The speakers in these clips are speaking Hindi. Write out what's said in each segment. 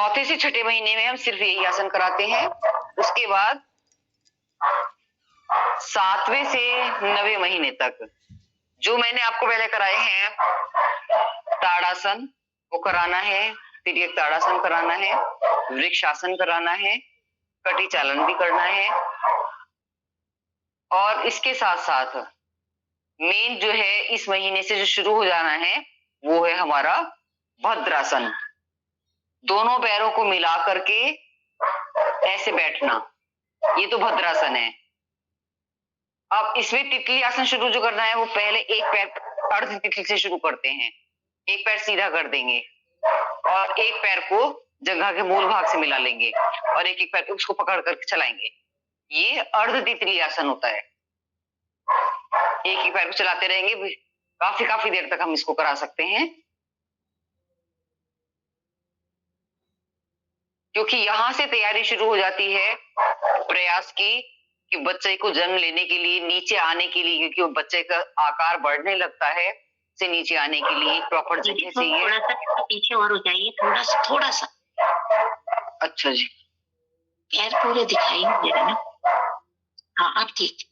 चौथे से छठे महीने में हम सिर्फ यही आसन कराते हैं। उसके बाद 7वें से 9वें महीने तक जो मैंने आपको पहले कराए हैं, ताड़ासन वो कराना है, तिर्यक ताड़ासन कराना है, वृक्षासन कराना है, कटी चालन भी करना है। और इसके साथ साथ मेन जो है इस महीने से जो शुरू हो जाना है वो है हमारा भद्रासन। दोनों पैरों को मिला करके ऐसे बैठना, ये तो भद्रासन है। अब इसमें तितली आसन शुरू जो करना है वो पहले एक पैर अर्ध तितली से शुरू करते हैं। एक पैर सीधा कर देंगे और एक पैर को जगह के मूल भाग से मिला लेंगे और एक एक पैर उसको पकड़ कर चलाएंगे। ये अर्ध तितली आसन होता है। एक ही पैर को चलाते रहेंगे, काफी देर तक हम इसको करा सकते हैं, क्योंकि यहां से तैयारी शुरू हो जाती है प्रयास की कि बच्चे को जन्म लेने के लिए, नीचे आने के लिए, क्योंकि वो बच्चे का आकार बढ़ने लगता है, से नीचे आने के लिए प्रॉपर जगह चाहिए। थोड़ा सा पीछे और हो जाइए, थोड़ा सा। अच्छा जी, पैर पूरे दिखाई नहीं दे रहे ना। हाँ अब ठीक,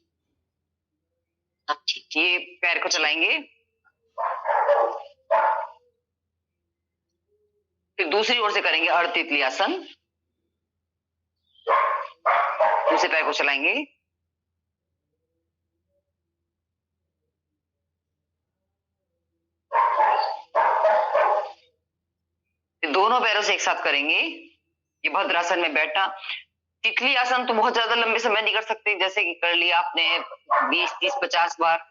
अब ठीक। ये पैर को चलाएंगे, फिर दूसरी ओर से करेंगे अर्ध तितली आसन। दूसरे पैर को चलाएंगे, फिर दोनों पैरों से एक साथ करेंगे। ये भद्रासन में बैठना। तितली आसन तो बहुत ज्यादा लंबे समय नहीं कर सकते, जैसे कि कर लिया आपने 20, 30, 50 बार,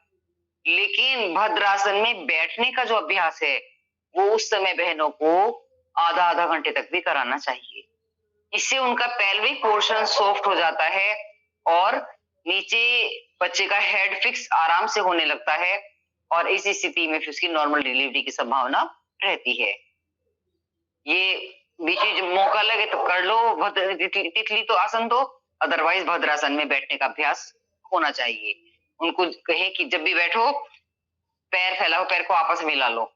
लेकिन भद्रासन में बैठने का जो अभ्यास है वो उस समय बहनों को आधा घंटे तक भी कराना चाहिए। इससे उनका पेल्विक पोर्शन सॉफ्ट हो जाता है और नीचे बच्चे का हेड फिक्स आराम से होने लगता है और इस स्थिति में फिर उसकी नॉर्मल डिलीवरी की संभावना रहती है। ये बीच में जब मौका लगे तो कर लो तितली तो आसन दो, अदरवाइज भद्रासन में बैठने का अभ्यास होना चाहिए। उनको कहे कि जब भी बैठो पैर फैलाओ, पैर को आपस में मिला लो,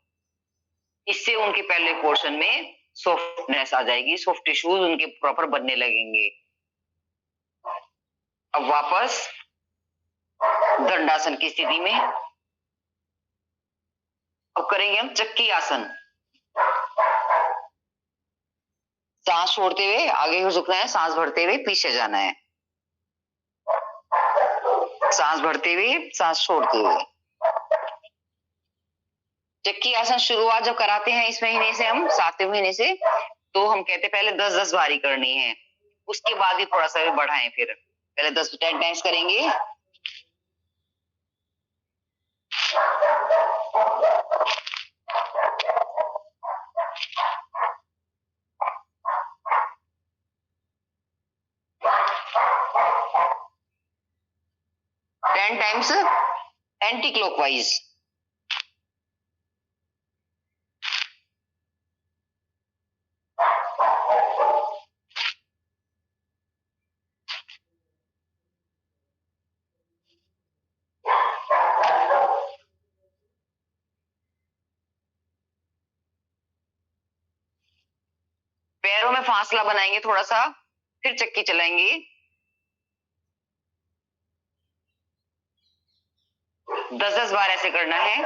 इससे उनके पेल्विक पोर्शन में सॉफ्टनेस आ जाएगी, सॉफ्ट टिश्यूज उनके प्रॉपर बनने लगेंगे। अब वापस दंडासन की स्थिति में अब करेंगे हम चक्की आसन। सांस छोड़ते हुए आगे को झुकना है, सांस भरते हुए पीछे जाना है, सांस भरते हुए सांस छोड़ते हुए। चक्की आसन शुरुआत जब कराते हैं इस महीने से, हम 7वें महीने से, तो हम कहते पहले 10-10 बारी करनी है, उसके बाद ही थोड़ा सा बढ़ाएं। फिर पहले 10 टाइम्स करेंगे, टाइम्स एंटी क्लॉकवाइज। पैरों में फासला बनाएंगे थोड़ा सा, फिर चक्की चलाएंगे। 10-10 बार ऐसे करना है,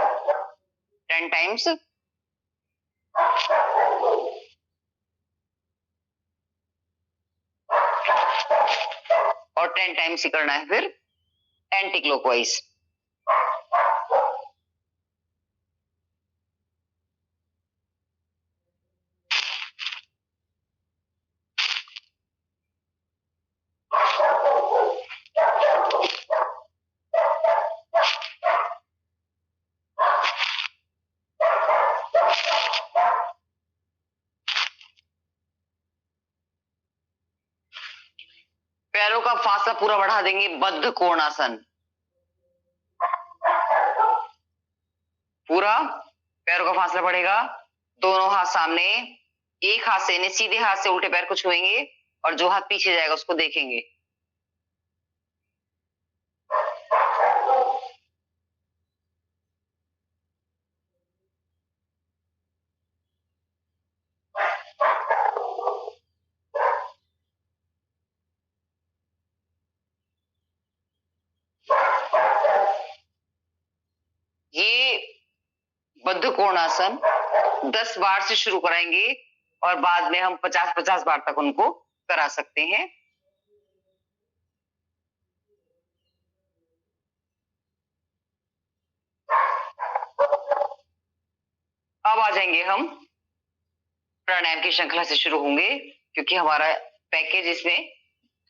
10 टाइम्स। और 10 टाइम्स ही करना है फिर एंटी क्लॉकवाइज। पैरों का फासला पूरा बढ़ा देंगे, बद्ध कोणासन। पूरा पैरों का फासला बढ़ेगा, दोनों हाथ सामने, एक हाथ से सीधे हाथ से उल्टे पैर को छुएंगे और जो हाथ पीछे जाएगा उसको देखेंगे। अर्ध कोणासन 10 बार से शुरू कराएंगे और बाद में हम 50-50 बार तक उनको करा सकते हैं। अब आ जाएंगे हम प्राणायाम की श्रृंखला से शुरू होंगे, क्योंकि हमारा पैकेज इसमें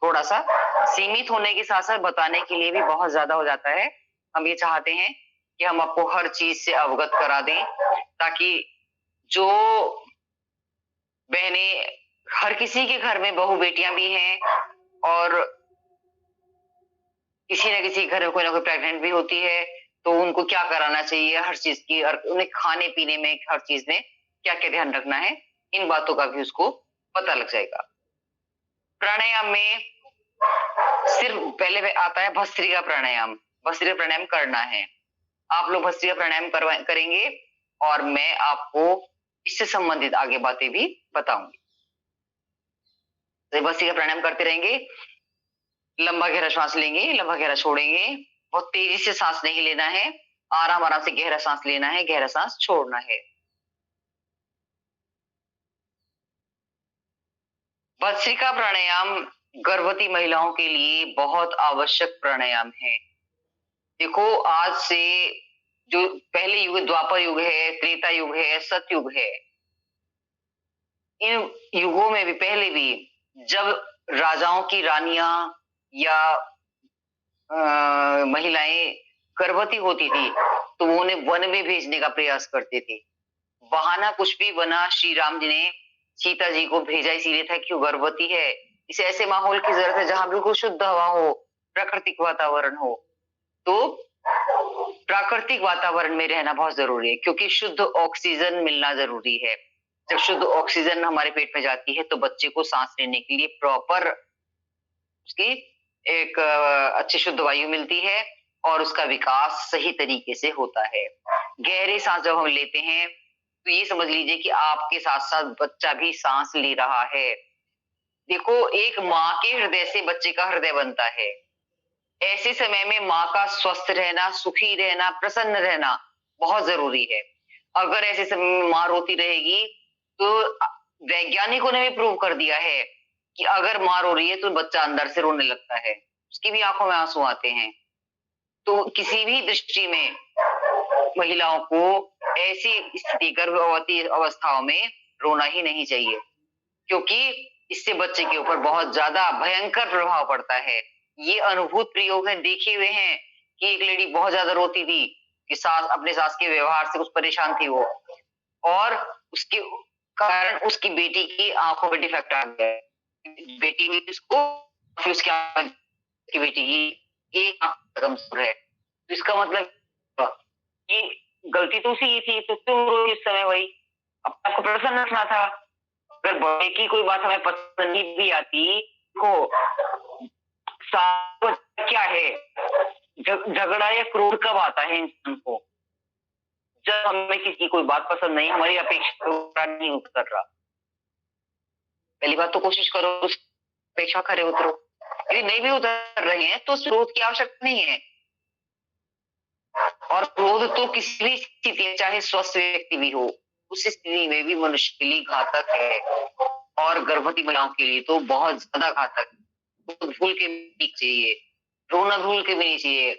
थोड़ा सा सीमित होने के साथ साथ बताने के लिए भी बहुत ज्यादा हो जाता है। हम ये चाहते हैं कि हम आपको हर चीज से अवगत करा दें, ताकि जो बहनें, हर किसी के घर में बहू बेटियां भी हैं और किसी न किसी घर में कोई ना कोई प्रेग्नेंट भी होती है, तो उनको क्या कराना चाहिए हर चीज की, और उन्हें खाने पीने में हर चीज में क्या क्या ध्यान रखना है, इन बातों का भी उसको पता लग जाएगा। प्राणायाम में सिर्फ पहले आता है भस्त्रिका प्राणायाम। भस्त्रिका प्राणायाम करना है, आप लोग भस्त्रिका प्राणायाम करेंगे और मैं आपको इससे संबंधित आगे बातें भी बताऊंगी। तो भस्त्रिका प्राणायाम करते रहेंगे। लंबा गहरा श्वास लेंगे, लंबा गहरा छोड़ेंगे। बहुत तेजी से सांस नहीं लेना है, आराम आराम से गहरा सांस लेना है, गहरा सांस छोड़ना है। भस्त्रिका प्राणायाम गर्भवती महिलाओं के लिए बहुत आवश्यक प्राणायाम है। देखो, आज से जो पहले युग, द्वापर युग है, त्रेता युग है, सतयुग है, इन युगों में भी, पहले भी, जब राजाओं की रानियां या महिलाएं गर्भवती होती थी तो वो उन्हें वन में भेजने का प्रयास करते थे। बहाना कुछ भी बना, श्री राम जी ने सीता जी को भेजा इसीलिए था कि वो गर्भवती है। इसे ऐसे माहौल की जरूरत है जहां बिल्कुल शुद्ध हवा हो, प्राकृतिक वातावरण हो। तो प्राकृतिक वातावरण में रहना बहुत जरूरी है, क्योंकि शुद्ध ऑक्सीजन मिलना जरूरी है। जब शुद्ध ऑक्सीजन हमारे पेट में जाती है तो बच्चे को सांस लेने के लिए प्रॉपर उसकी एक अच्छी शुद्ध वायु मिलती है और उसका विकास सही तरीके से होता है। गहरी सांस जब हम लेते हैं तो ये समझ लीजिए कि आपके साथ साथ बच्चा भी सांस ले रहा है। देखो, एक माँ के हृदय से बच्चे का हृदय बनता है। ऐसे समय में माँ का स्वस्थ रहना, सुखी रहना, प्रसन्न रहना बहुत जरूरी है। अगर ऐसे समय में माँ रोती रहेगी तो वैज्ञानिकों ने भी प्रूव कर दिया है कि अगर माँ रो रही है तो बच्चा अंदर से रोने लगता है, उसकी भी आंखों में आंसू आते हैं। तो किसी भी दृष्टि में महिलाओं को ऐसी स्थिति, गर्भवती अवस्थाओं में रोना ही नहीं चाहिए, क्योंकि इससे बच्चे के ऊपर बहुत ज्यादा भयंकर प्रभाव पड़ता है। ये अनुभूत प्रयोग है, देखे हुए हैं कि एक लेडी बहुत ज्यादा रोती थी कि सास, अपने सास के व्यवहार से कुछ परेशान थी वो, और उसके कारण उसकी बेटी की आंखों में डिफेक्ट आ गया। बेटी भी उसको, फिर उसकी की बेटी की एक आंख कमजोर है। तो इसका मतलब कि गलती तो उसी की थी, तो क्यों रोई इस समय वही? अब आपको प्रसन्न रखना था। अगर बड़े की कोई बात हमें पसंद नहीं भी आती हो, क्या है, झगड़ा या क्रोध कब आता है इंसान को? जब हमें किसी की कोई बात पसंद नहीं, हमारी अपेक्षा पूरा नहीं उतर रहा। पहली बात तो कोशिश करो उस अपेक्षा खरे उतरो। यदि नहीं भी उतर रहे हैं तो क्रोध की आवश्यकता नहीं है। और क्रोध तो किसी भी स्थिति में, चाहे स्वस्थ व्यक्ति भी हो, उस स्थिति में भी मनुष्य के लिए घातक है, और गर्भवती महिलाओं के लिए तो बहुत ज्यादा घातक। भूल के भी चाहिए, रोना भूल के भी नहीं चाहिए,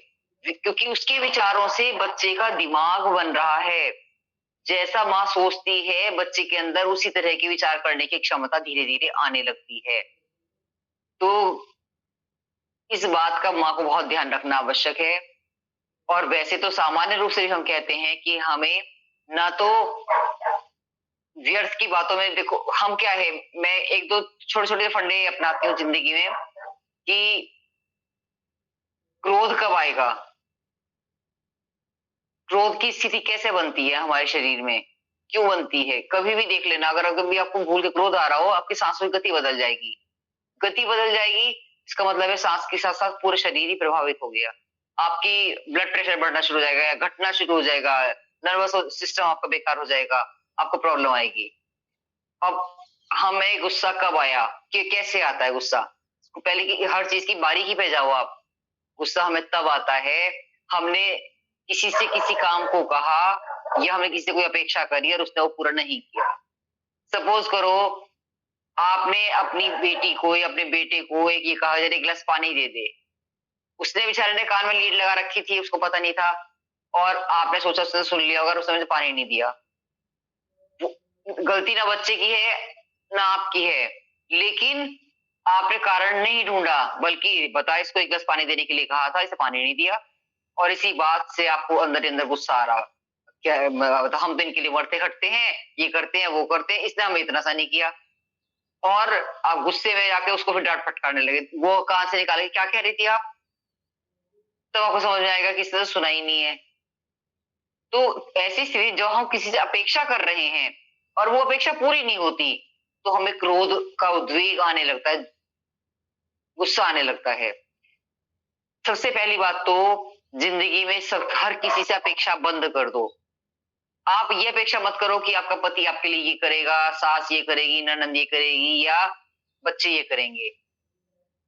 क्योंकि उसके विचारों से बच्चे का दिमाग बन रहा है। जैसा माँ सोचती है बच्चे के अंदर उसी तरह के विचार करने की क्षमता धीरे धीरे आने लगती है। तो इस बात का माँ को बहुत ध्यान रखना आवश्यक है। और वैसे तो सामान्य रूप से भी हम कहते हैं कि हमें ना तो व्यर्थ की बातों में, देखो हम क्या है, मैं एक दो छोटे छोटे फंडे अपनाती हूँ जिंदगी में कि क्रोध कब आएगा, क्रोध की स्थिति कैसे बनती है हमारे शरीर में, क्यों बनती है, कभी भी देख लेना। अगर कभी आपको भूल के क्रोध आ रहा हो, आपकी सांसों की गति बदल जाएगी। गति बदल जाएगी, इसका मतलब है सांस के साथ साथ पूरे शरीर ही प्रभावित हो गया। आपकी ब्लड प्रेशर बढ़ना शुरू हो जाएगा, घटना शुरू हो जाएगा, नर्वस सिस्टम आपका बेकार हो जाएगा, आपको प्रॉब्लम आएगी। अब हमें गुस्सा कब आया, कि कैसे आता है गुस्सा, पहले की हर चीज की बारीकी पे जाओ आप। गुस्सा हमें तब आता है, हमने किसी से किसी काम को कहा या हमने किसी से कोई अपेक्षा करी और उसने वो पूरा नहीं किया। सपोज करो आपने अपनी बेटी को या अपने बेटे को एक ये कहा यार एक गिलास पानी दे दे, उसने बेचारे ने कान में लीड लगा रखी थी, उसको पता नहीं था और आपने सोचा उसने सुन लिया होगा और उसने मुझे पानी नहीं दिया। वो गलती ना बच्चे की है ना आपकी है, लेकिन आपने कारण नहीं ढूंढा बल्कि बताया इसको एक गिलास पानी देने के लिए कहा था, इसे पानी नहीं दिया और इसी बात से आपको अंदर ही अंदर गुस्सा आ रहा। क्या हम तो इनके लिए मरते खटते हैं, ये करते हैं वो करते हैं, इसने हमें इतना सा नहीं किया और आप गुस्से में जाके उसको फिर डांट फटकारने लगे। वो कहां से निकाले क्या कह रही थी आप, तब आपको समझ में आएगा कि इसने तो सुना ही नहीं है। तो ऐसी स्थिति जो हम किसी से अपेक्षा कर रहे हैं और वो अपेक्षा पूरी नहीं होती तो हमें क्रोध का उद्वेग आने लगता है, गुस्सा आने लगता है। सबसे पहली बात तो जिंदगी में सब हर किसी से अपेक्षा बंद कर दो। आप ये अपेक्षा मत करो कि आपका पति आपके लिए ये करेगा, सास ये करेगी, ननंद ये करेगी या बच्चे ये करेंगे।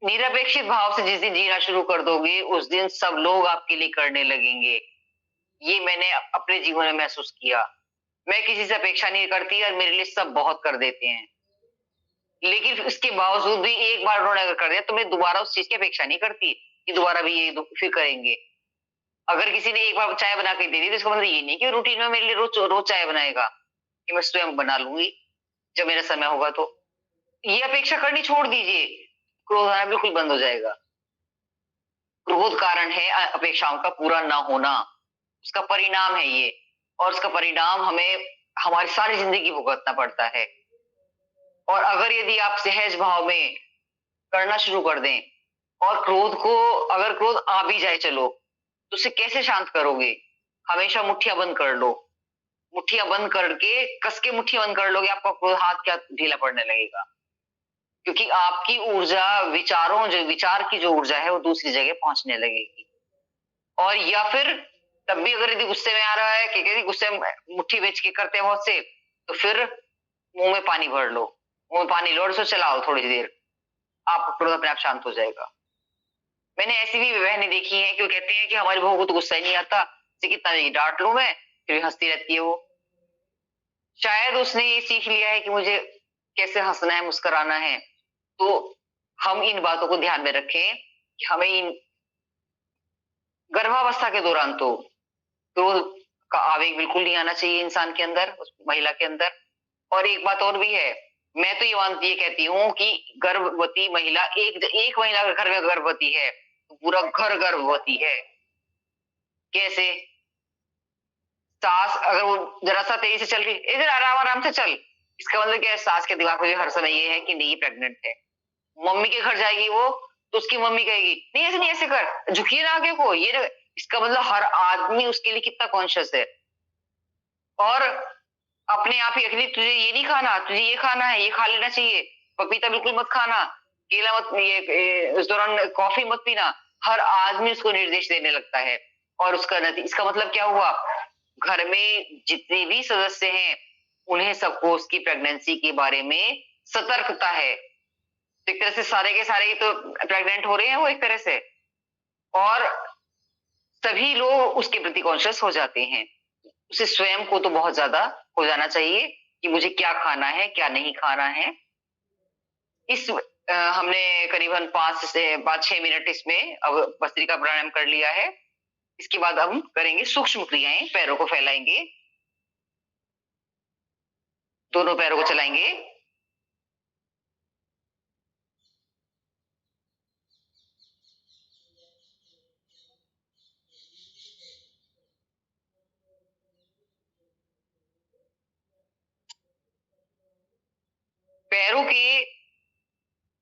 निरपेक्षित भाव से जिस दिन जीना शुरू कर दोगे उस दिन सब लोग आपके लिए करने लगेंगे। ये मैंने अपने जीवन में महसूस किया। मैं किसी से अपेक्षा नहीं करती और मेरे लिए सब बहुत कर देते हैं, लेकिन इसके बावजूद भी एक बार उन्होंने अगर कर दिया तो मैं दोबारा उस चीज की अपेक्षा नहीं करती कि दोबारा भी ये फिर करेंगे। अगर किसी ने एक बार चाय बना के दे दी तो इसका मतलब ये नहीं कि रूटीन में मेरे लिए रोज रोज चाय बनाएगा, कि मैं स्वयं बना लूंगी जब मेरा समय होगा। तो ये अपेक्षा करनी छोड़ दीजिए, क्रोध आना बिल्कुल बंद हो जाएगा। क्रोध कारण है अपेक्षाओं का पूरा ना होना, उसका परिणाम है ये और उसका परिणाम हमें हमारी सारी जिंदगी भुगतना पड़ता है। और अगर यदि आप सहज भाव में करना शुरू कर दें और क्रोध को अगर क्रोध आ भी जाए चलो तो उसे कैसे शांत करोगे, हमेशा मुट्ठियां बंद कर लो। मुट्ठियां बंद करके कस के मुट्ठियां बंद कर लोगे आपका क्रोध हाथ क्या ढीला पड़ने लगेगा, क्योंकि आपकी ऊर्जा विचारों जो विचार की जो ऊर्जा है वो दूसरी जगह पहुंचने लगेगी। और या फिर तब भी अगर यदि गुस्से में आ रहा है कि गुस्से में मुट्ठी बेच के करते हैं बहुत से, तो फिर मुंह में पानी भर लो, मुंह में पानी लो और उसको चलाओ थोड़ी देर, आपका क्रोध अपने आप शांत हो जाएगा। मैंने ऐसी भी बहनें देखी हैं कि वो कहती हैं कि हमारी बहू को तो गुस्सा ही नहीं आता, इसे कितना भी डांट लूं मैं फिर भी हंसती रहती है वो। शायद उसने ये सीख लिया है कि मुझे कैसे हंसना है, मुस्कुराना है। तो हम इन बातों को ध्यान में रखें कि हमें इन गर्भावस्था के दौरान तो क्रोध का आवेग बिल्कुल नहीं आना चाहिए इंसान के अंदर, उस महिला के अंदर। और एक बात और भी है, मैं तो ये कहती हूँ कि गर्भवती महिला एक महिला अगर घर में गर्भवती है तो पूरा घर गर्भवती है। कैसे? सास अगर वो जरा सा तेजी से चल रही, इधर आराम आराम से चल, इसका मतलब क्या है, सास के दिमाग में हर समय ये है कि नहीं प्रेग्नेंट है। मम्मी के घर जाएगी वो तो उसकी मम्मी कहेगी नहीं ऐसे नहीं, ऐसे कर, झुकिए ना आगे को, ये इसका मतलब हर आदमी उसके लिए कितना कॉन्शियस है। और अपने आप ही अखिली तुझे ये नहीं खाना, तुझे ये खाना है, ये खा लेना चाहिए, पपीता बिल्कुल मत खाना, केला मत, ये इस दौरान कॉफी मत पीना। हर आदमी उसको निर्देश देने लगता है और उसका इसका मतलब क्या हुआ, घर में जितने भी सदस्य हैं उन्हें सबको उसकी प्रेगनेंसी के बारे में सतर्कता है। तो एक तरह से सारे के सारे ही तो प्रेग्नेंट हो रहे हैं वो एक तरह से, और सभी लोग उसके प्रति कॉन्शियस हो जाते हैं। उसे स्वयं को तो बहुत ज्यादा हो जाना चाहिए कि मुझे क्या खाना है क्या नहीं खाना है। इस हमने करीबन 5 से 6 मिनट इसमें अब भस्त्रिका प्राणायाम कर लिया है। इसके बाद हम करेंगे सूक्ष्म क्रियाएं, पैरों को फैलाएंगे, दोनों पैरों को चलाएंगे, पैरों के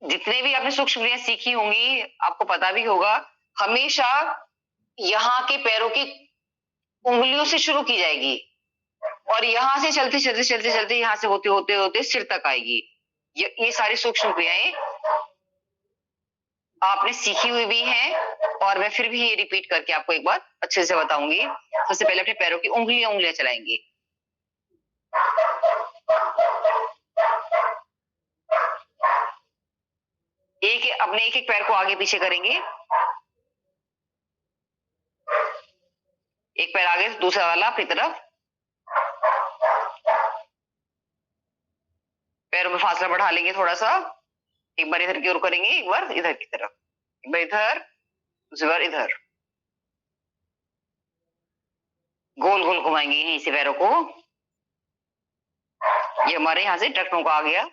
जितने भी आपने सूक्ष्म क्रियाएं सीखी होंगी आपको पता भी होगा, हमेशा यहाँ के पैरों की उंगलियों से शुरू की जाएगी और यहां से चलते चलते चलते चलते यहां से होते होते होते सिर तक आएगी। ये सारी सूक्ष्म क्रियाएं आपने सीखी हुई भी हैं और मैं फिर भी ये रिपीट करके आपको एक बार अच्छे से बताऊंगी। सबसे पहले अपने पैरों की उंगलियां उंगलियां चलाएंगे, अपने एक एक पैर को आगे पीछे करेंगे, एक पैर आगे दूसरा वाला अपनी तरफ, फासला बढ़ा लेंगे थोड़ा सा। एक बार इधर की ओर करेंगे, एक बार इधर की तरफ, एक बार इधर, दूसरी बार इधर। गोल गोल घुमाएंगे यहीं से पैरों को। ये हमारे यहाँ से टखनों का आ गया।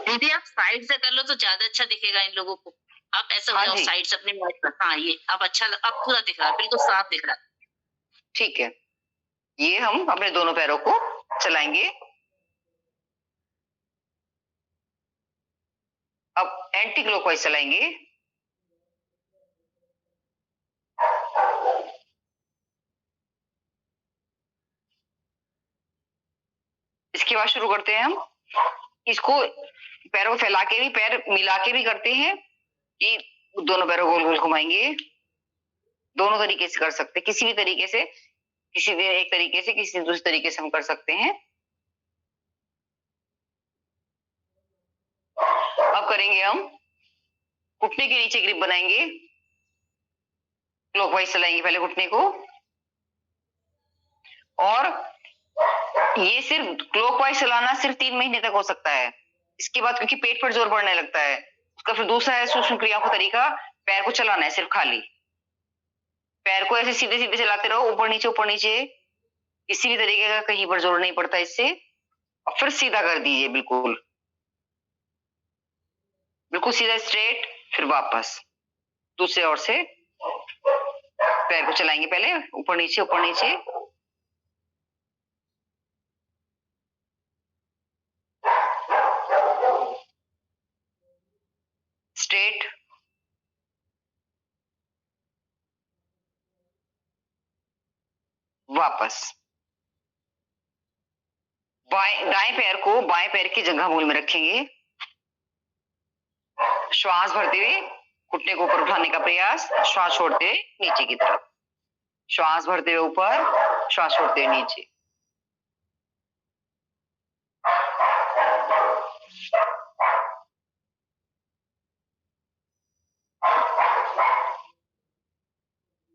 दीदी आप साइड से कर लो तो ज्यादा अच्छा दिखेगा इन लोगों को। आप ऐसा हो हाँ जाओ जी। साइड से अपने मैट पर। हाँ ये अब अच्छा अब पूरा दिख रहा है, बिल्कुल साफ दिख रहा है। ठीक है, ये हम अपने दोनों पैरों को चलाएंगे। अब एंटी क्लॉकवाइज चलाएंगे। इसके बाद शुरू करते हैं हम इसको, पैरों को फैला के भी, पैर मिला के भी करते हैं कि दोनों पैरों गोल गोल घुमाएंगे। दोनों तरीके से कर सकते हैं, किसी भी तरीके से, किसी भी एक तरीके से, किसी दूसरे तरीके से हम कर सकते हैं। अब करेंगे हम घुटने के नीचे ग्रिप बनाएंगे। क्लॉकवाइज चलाएंगे पहले घुटने को, और ये सिर्फ क्लॉकवाइज चलाना सिर्फ 3 महीने तक हो सकता है। इसके बाद क्योंकि पेट पर जोर पड़ने लगता है, उसका फिर दूसरा है सूक्ष्म क्रियाओं का तरीका, पैर को चलाना है सिर्फ खाली। पैर को ऐसे सीधे सीधे चलाते रहो, ऊपर नीचे ऊपर नीचे, किसी भी तरीके का कहीं पर जोर नहीं पड़ता इससे। और फिर सीधा कर दीजिए, बिल्कुल बिल्कुल सीधा स्ट्रेट, फिर वापस दूसरे ओर से पैर को चलाएंगे पहले ऊपर नीचे ऊपर नीचे। स्ट्रेट, वापस। दाएं पैर को बाएं पैर की जंघा मूल में रखेंगे। श्वास भरते हुए घुटने को ऊपर उठाने का प्रयास, श्वास छोड़ते हुए नीचे की तरफ। श्वास भरते हुए ऊपर, श्वास छोड़ते हुए नीचे।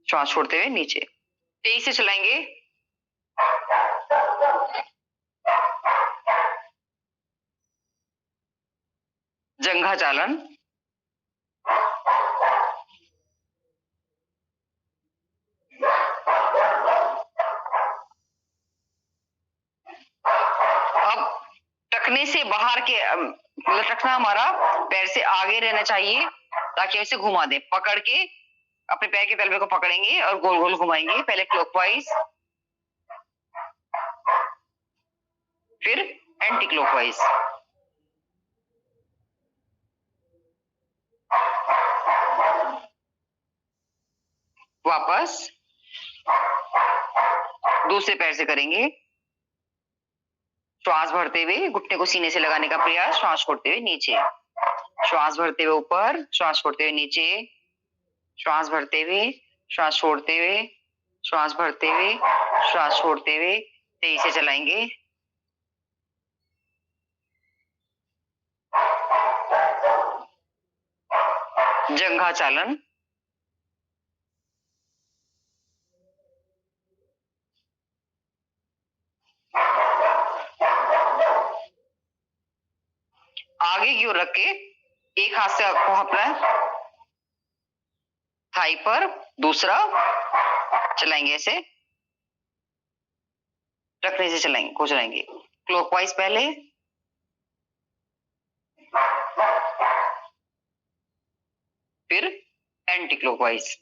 श्वास छोड़ते हुए नीचे। तेज से चलाएंगे। जंघा चालन। अब टखने से बाहर के, मतलब टखना हमारा पैर से आगे रहना चाहिए ताकि हम इसे घुमा दें। पकड़ के अपने पैर के तलवे को पकड़ेंगे और गोल गोल घुमाएंगे, पहले क्लॉकवाइज फिर एंटी क्लॉकवाइज। वापस दूसरे पैर से करेंगे। श्वास भरते हुए घुटने को सीने से लगाने का प्रयास, श्वास छोड़ते हुए नीचे। श्वास भरते हुए ऊपर, श्वास छोड़ते हुए नीचे। श्वास भरते हुए, श्वास छोड़ते हुए, श्वास भरते हुए, श्वास छोड़ते हुए। तेजी से चलाएंगे। जंघा चालन। आगे की ओर रख के एक हाथ से आपको अपना थाई पर, दूसरा चलाएंगे ऐसे, रखने से चलाएंगे को चलाएंगे। क्लॉकवाइज पहले, फिर एंटी क्लॉकवाइज।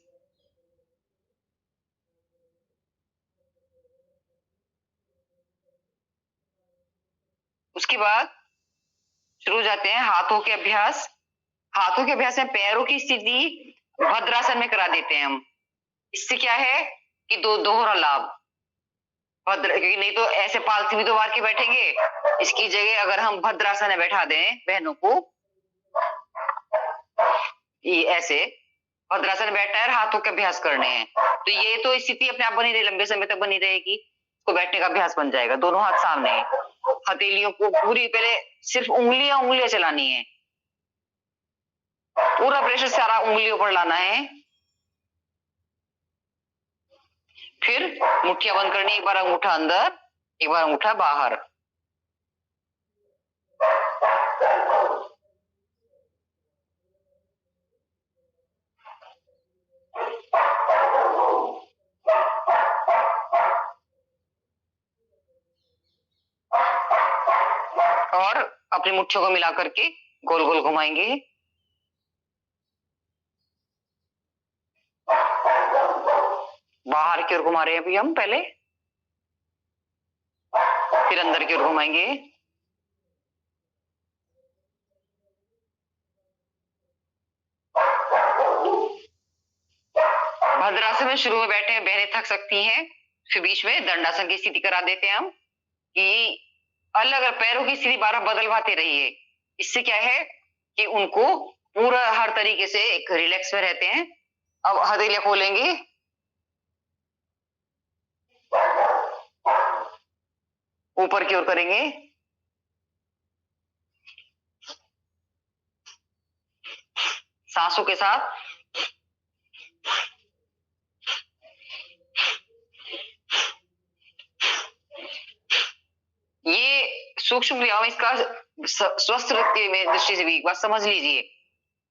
उसके बाद शुरू हो जाते हैं हाथों के अभ्यास। हाथों के अभ्यास में पैरों की स्थिति भद्रासन में करा देते हैं हम। इससे क्या है कि दोहरा लाभ। भद्र, क्योंकि नहीं तो ऐसे पालथी भी तो मार के बैठेंगे, इसकी जगह अगर हम भद्रासन में बैठा दें बहनों को, ये ऐसे भद्रासन में बैठना है, हाथों के अभ्यास करने हैं, तो ये तो स्थिति अपने आप बनी रहे, लंबे समय तक बनी रहेगी। इसको बैठने का अभ्यास बन जाएगा। दोनों हाथ सामने है, हथेलियों को पूरी, पहले सिर्फ उंगलियां चलानी है, पूरा प्रेशर सारा उंगलियों पर लाना है। फिर मुट्ठियां बंद करनी, एक बार अंगूठा अंदर, एक बार अंगूठा बाहर। और अपनी मुट्ठियों को मिला करके गोल गोल घुमाएंगे। बाहर की ओर घुमा रहे हैं अभी हम पहले, फिर अंदर की ओर घुमाएंगे। भद्रासन में शुरू में बैठे हैं, बहनें थक सकती हैं, फिर बीच में दंडासन की स्थिति करा देते हैं हम कि अलग अलग पैरों की स्थिति बार बदलवाते रहिए। इससे क्या है कि उनको पूरा हर तरीके से एक रिलैक्स में रहते हैं। अब हथेलियां खोलेंगे, ऊपर की ओर करेंगे, सांसों के साथ। ये सूक्ष्म क्रियाओं में इसका स्वस्थ के दृष्टि से भी एक बात समझ लीजिए।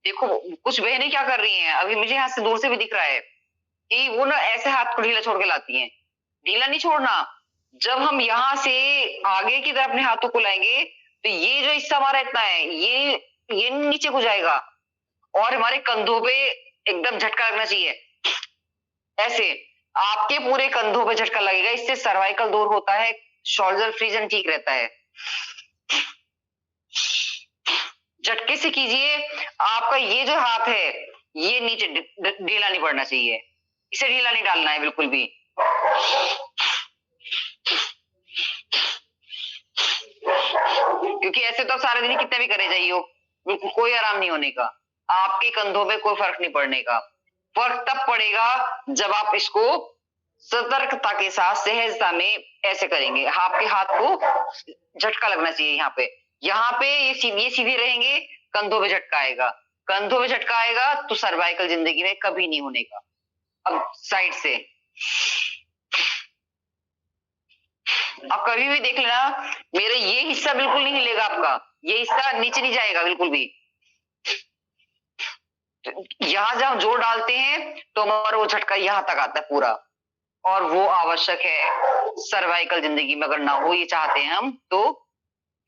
देखो कुछ बहनें क्या कर रही हैं, अभी मुझे हाथ से दूर से भी दिख रहा है कि वो ना ऐसे हाथ को ढीला छोड़ के लाती हैं। ढीला नहीं छोड़ना। जब हम यहां से आगे की तरफ अपने हाथों को लाएंगे तो ये जो हिस्सा हमारा इतना है ये नीचे को जाएगा और हमारे कंधों पे एकदम झटका लगना चाहिए। ऐसे आपके पूरे कंधों पे झटका लगेगा, इससे सर्वाइकल दूर होता है, शोल्डर फ्रीजन ठीक रहता है। झटके से कीजिए। आपका ये जो हाथ है ये नीचे ढीला नहीं पड़ना चाहिए, इसे ढीला नहीं डालना है बिल्कुल भी। क्योंकि ऐसे तो सारे दिन कितने भी करे जाइए, बिल्कुल कोई आराम नहीं होने का, आपके कंधों पे कोई फर्क नहीं पड़ने का। फर्क तब पड़ेगा जब आप इसको सतर्कता के साथ सहजता में ऐसे करेंगे। आपके हाथ को झटका लगना चाहिए यहाँ पे ये सीधे रहेंगे, कंधों पे झटका आएगा। कंधों पे झटका आएगा तो सर्वाइकल जिंदगी में कभी नहीं होने का। अब साइड से आप कभी भी देख लेना, मेरा ये हिस्सा बिल्कुल नहीं हिलेगा, आपका ये हिस्सा नीचे नहीं जाएगा बिल्कुल भी। यहां जब हम जोर डालते हैं तो हमारा वो झटका यहां तक आता है पूरा, और वो आवश्यक है सर्वाइकल जिंदगी में। अगर ना हो ये चाहते हैं हम, तो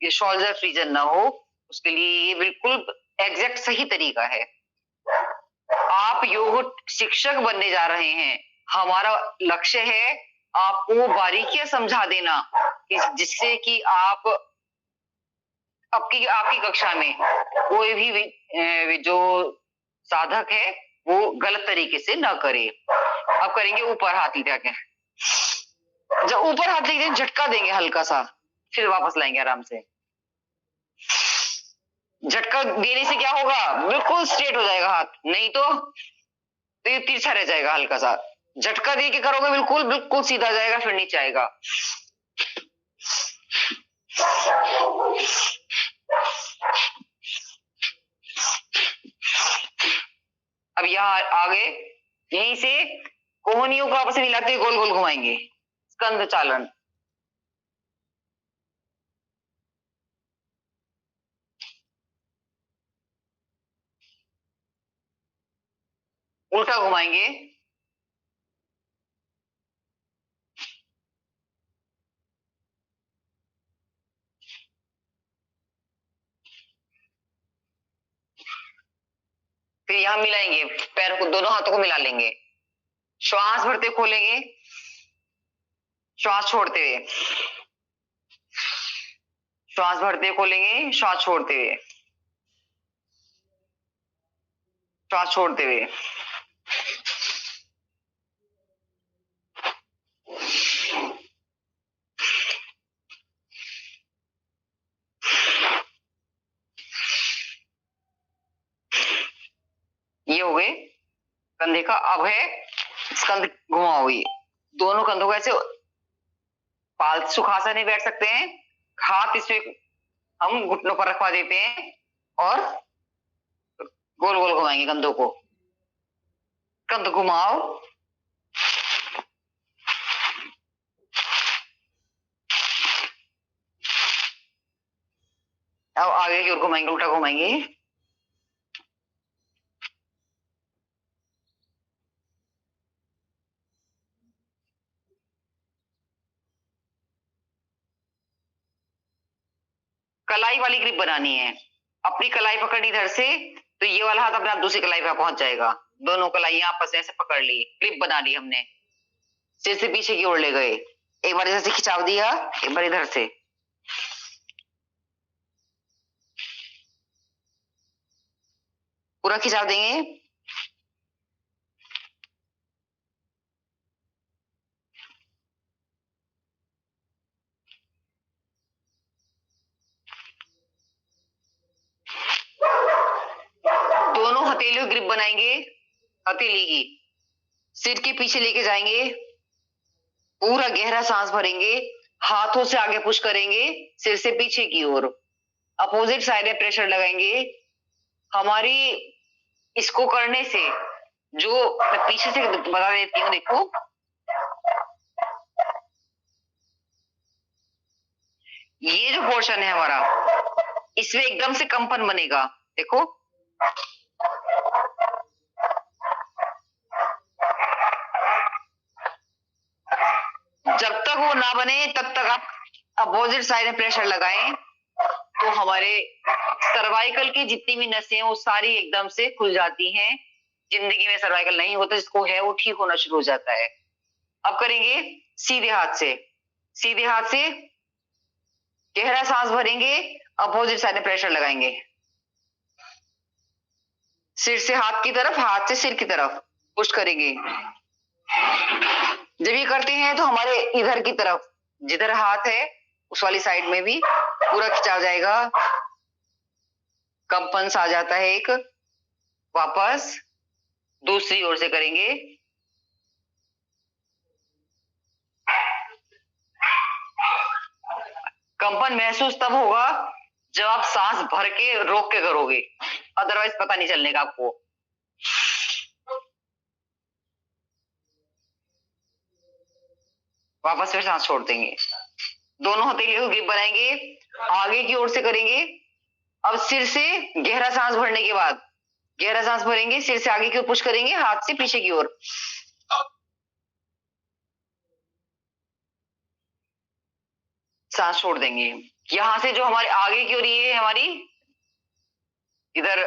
ये शोल्डर फ्रीजन ना हो, उसके लिए ये बिल्कुल एग्जैक्ट सही तरीका है। आप योग शिक्षक बनने जा रहे हैं, हमारा लक्ष्य है आपको बारीकियां समझा देना जिससे कि आप आपकी कक्षा में कोई भी जो साधक है वो गलत तरीके से ना करे। अब करेंगे ऊपर हाथ ले जाके, जब ऊपर हाथ लेके झटका देंगे हल्का सा, फिर वापस लाएंगे आराम से। झटका देने से क्या होगा, बिल्कुल स्ट्रेट हो जाएगा हाथ, नहीं तो ये तिरछा रह जाएगा हल्का सा। झटका दे के करोगे बिल्कुल बिल्कुल सीधा जाएगा, फिर नीचे आएगा। अब यहाँ आगे यहीं से कोहनियों को आपस में मिलाते हुए गोल गोल घुमाएंगे, स्कंद चालन। उल्टा घुमाएंगे, फिर यहां मिलाएंगे, पैर को दोनों हाथों को मिला लेंगे। श्वास भरते खोलेंगे, श्वास छोड़ते हुए, श्वास भरते खोलेंगे, श्वास छोड़ते हुए, श्वास छोड़ते हुए। ये हो गए कंधे का। अब है स्कंद घुमाओ, ये दोनों कंधों को ऐसे पाल सुखासन नहीं बैठ सकते हैं, हाथ इसमें हम घुटनों पर रखवा देते हैं और गोल गोल घुमाएंगे कंधों को। कंध घुमाओ, अब आगे की ओर घुमाएंगे, उल्टा घुमाएंगे। कलाई वाली ग्रिप बनानी है। अपनी कलाई पकड़नी इधर से, तो ये वाला हाथ अपने आप दूसरी कलाई पे पहुंच जाएगा। दोनों कलाई आपस में ऐसे पकड़ ली, ग्रिप बना ली हमने। सिर से पीछे की ओर ले गए, एक बार इधर से खिंचाव दिया, एक बार इधर से। पूरा खिंचाव देंगे। दोनों हथेलियों ग्रिप बनाएंगे, हथेली की सिर के पीछे लेके जाएंगे, पूरा गहरा सांस भरेंगे, हाथों से आगे पुश करेंगे, सिर से पीछे की ओर। अपोजिट साइड में प्रेशर लगाएंगे। हमारी इसको करने से, जो मैं पीछे से बता देती हूँ, देखो ये जो पोर्शन है हमारा, इसमें एकदम से कंपन बनेगा। देखो जब तक वो ना बने तब तक आप अपोजिट साइड में प्रेशर लगाएं, तो हमारे सर्वाइकल की जितनी भी नसें हैं वो सारी एकदम से खुल जाती हैं। जिंदगी में सर्वाइकल नहीं होता, जिसको है वो ठीक होना शुरू हो जाता है। अब करेंगे सीधे हाथ से, सीधे हाथ से गहरा सांस भरेंगे, अपोजिट साइड में प्रेशर लगाएंगे, सिर से हाथ की तरफ, हाथ से सिर की तरफ पुश करेंगे। जब ये करते हैं तो हमारे इधर की तरफ, जिधर हाथ है उस वाली साइड में भी पूरा खिंचाव जाएगा, कंपन सा आ जाता है एक। वापस दूसरी ओर से करेंगे। कंपन महसूस तब होगा जब आप सांस भर के रोक के करोगे, अदरवाइज पता नहीं चलने का आपको। वापस फिर सांस छोड़ देंगे। दोनों हथेलियों को ग्रिप बनाएंगे, आगे की ओर से करेंगे। अब सिर से गहरा सांस भरने के बाद, गहरा सांस भरेंगे, सिर से आगे की ओर पुश करेंगे, हाथ से पीछे की ओर। सांस छोड़ देंगे। यहां से जो हमारे आगे की ओर, ये हमारी इधर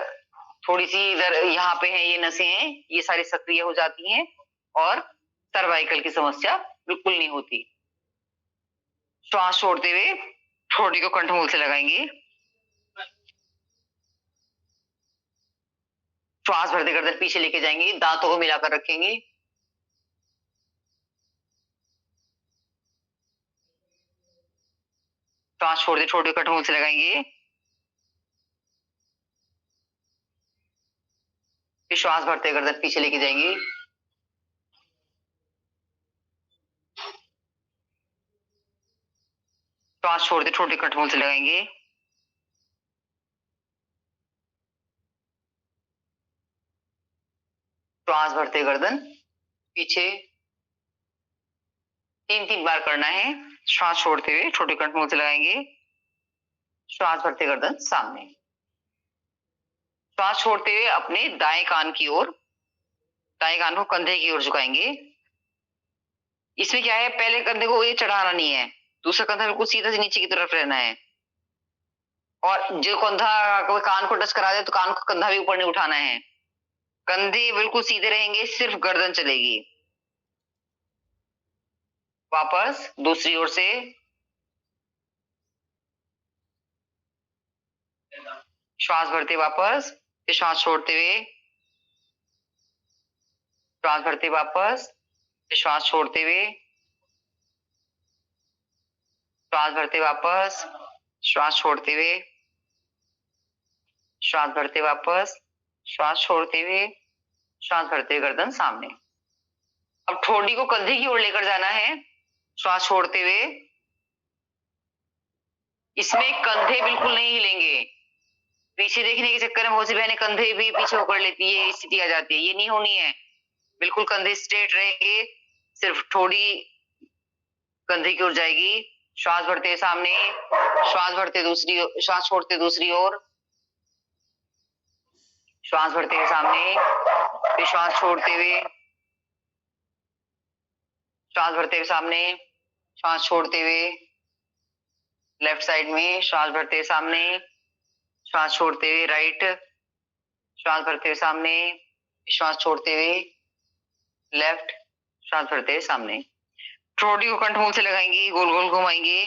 थोड़ी सी, इधर यहाँ पे है ये नसें हैं, ये सारी सक्रिय हो जाती हैं और सर्वाइकल की समस्या बिल्कुल नहीं होती। श्वास छोड़ते हुए ठोड़ी को कंठमूल से लगाएंगे। श्वास भरते गर्दन पीछे लेके जाएंगे, दांतों को मिलाकर रखेंगे। श्वास छोड़ते छोटे कंठमूल से लगाएंगे। फिर श्वास भरते गर्दन पीछे लेके जाएंगे। श्वास छोड़ते छोटे कंठमूल से लगाएंगे। श्वास भरते गर्दन पीछे 3-3 बार करना है। श्वास छोड़ते हुए छोटे कंठमूल से लगाएंगे। श्वास भरते गर्दन सामने। श्वास छोड़ते हुए अपने दाएं कान की ओर, दाएं कान को कंधे की ओर झुकाएंगे। इसमें क्या है, पहले कंधे को ये चढ़ाना नहीं है, दूसरा कंधा बिल्कुल सीधा से नीचे की तरफ रहना है। और जो कंधा कोई कान को टच करा दे तो कान को कंधा भी ऊपर नहीं उठाना है। कंधे बिल्कुल सीधे रहेंगे, सिर्फ गर्दन चलेगी। वापस दूसरी ओर से। श्वास भरते वापस, फिर श्वास छोड़ते हुए, श्वास भरते वापस, फिर श्वास छोड़ते हुए, श्वास भरते वापस, श्वास छोड़ते हुए, श्वास भरते वापस, श्वास छोड़ते हुए, श्वास भरते गर्दन सामने। अब ठोड़ी को कंधे की ओर लेकर जाना है, श्वास छोड़ते हुए। इसमें कंधे बिल्कुल नहीं हिलेंगे। पीछे देखने के चक्कर में बहुत सी बहनें कंधे भी पीछे पकड़ लेती है, स्थिति आ जाती है, ये नहीं होनी है। बिल्कुल कंधे स्ट्रेट रहेंगे, सिर्फ ठोड़ी कंधे की ओर जाएगी, श्वास भरते हुए सामने, श्वास भरते दूसरी, श्वास छोड़ते दूसरी ओर, श्वास भरते हुए सामने, फिर श्वास छोड़ते हुए, श्वास भरते हुए सामने, श्वास छोड़ते हुए, लेफ्ट साइड में श्वास भरते हुए सामने, श्वास छोड़ते हुए राइट, श्वास भरते हुए सामने, श्वास छोड़ते हुए लेफ्ट, श्वास भरते हुए सामने। ठोड़ी को कंठमूल से लगाएंगे, गोल गोल घुमाएंगे।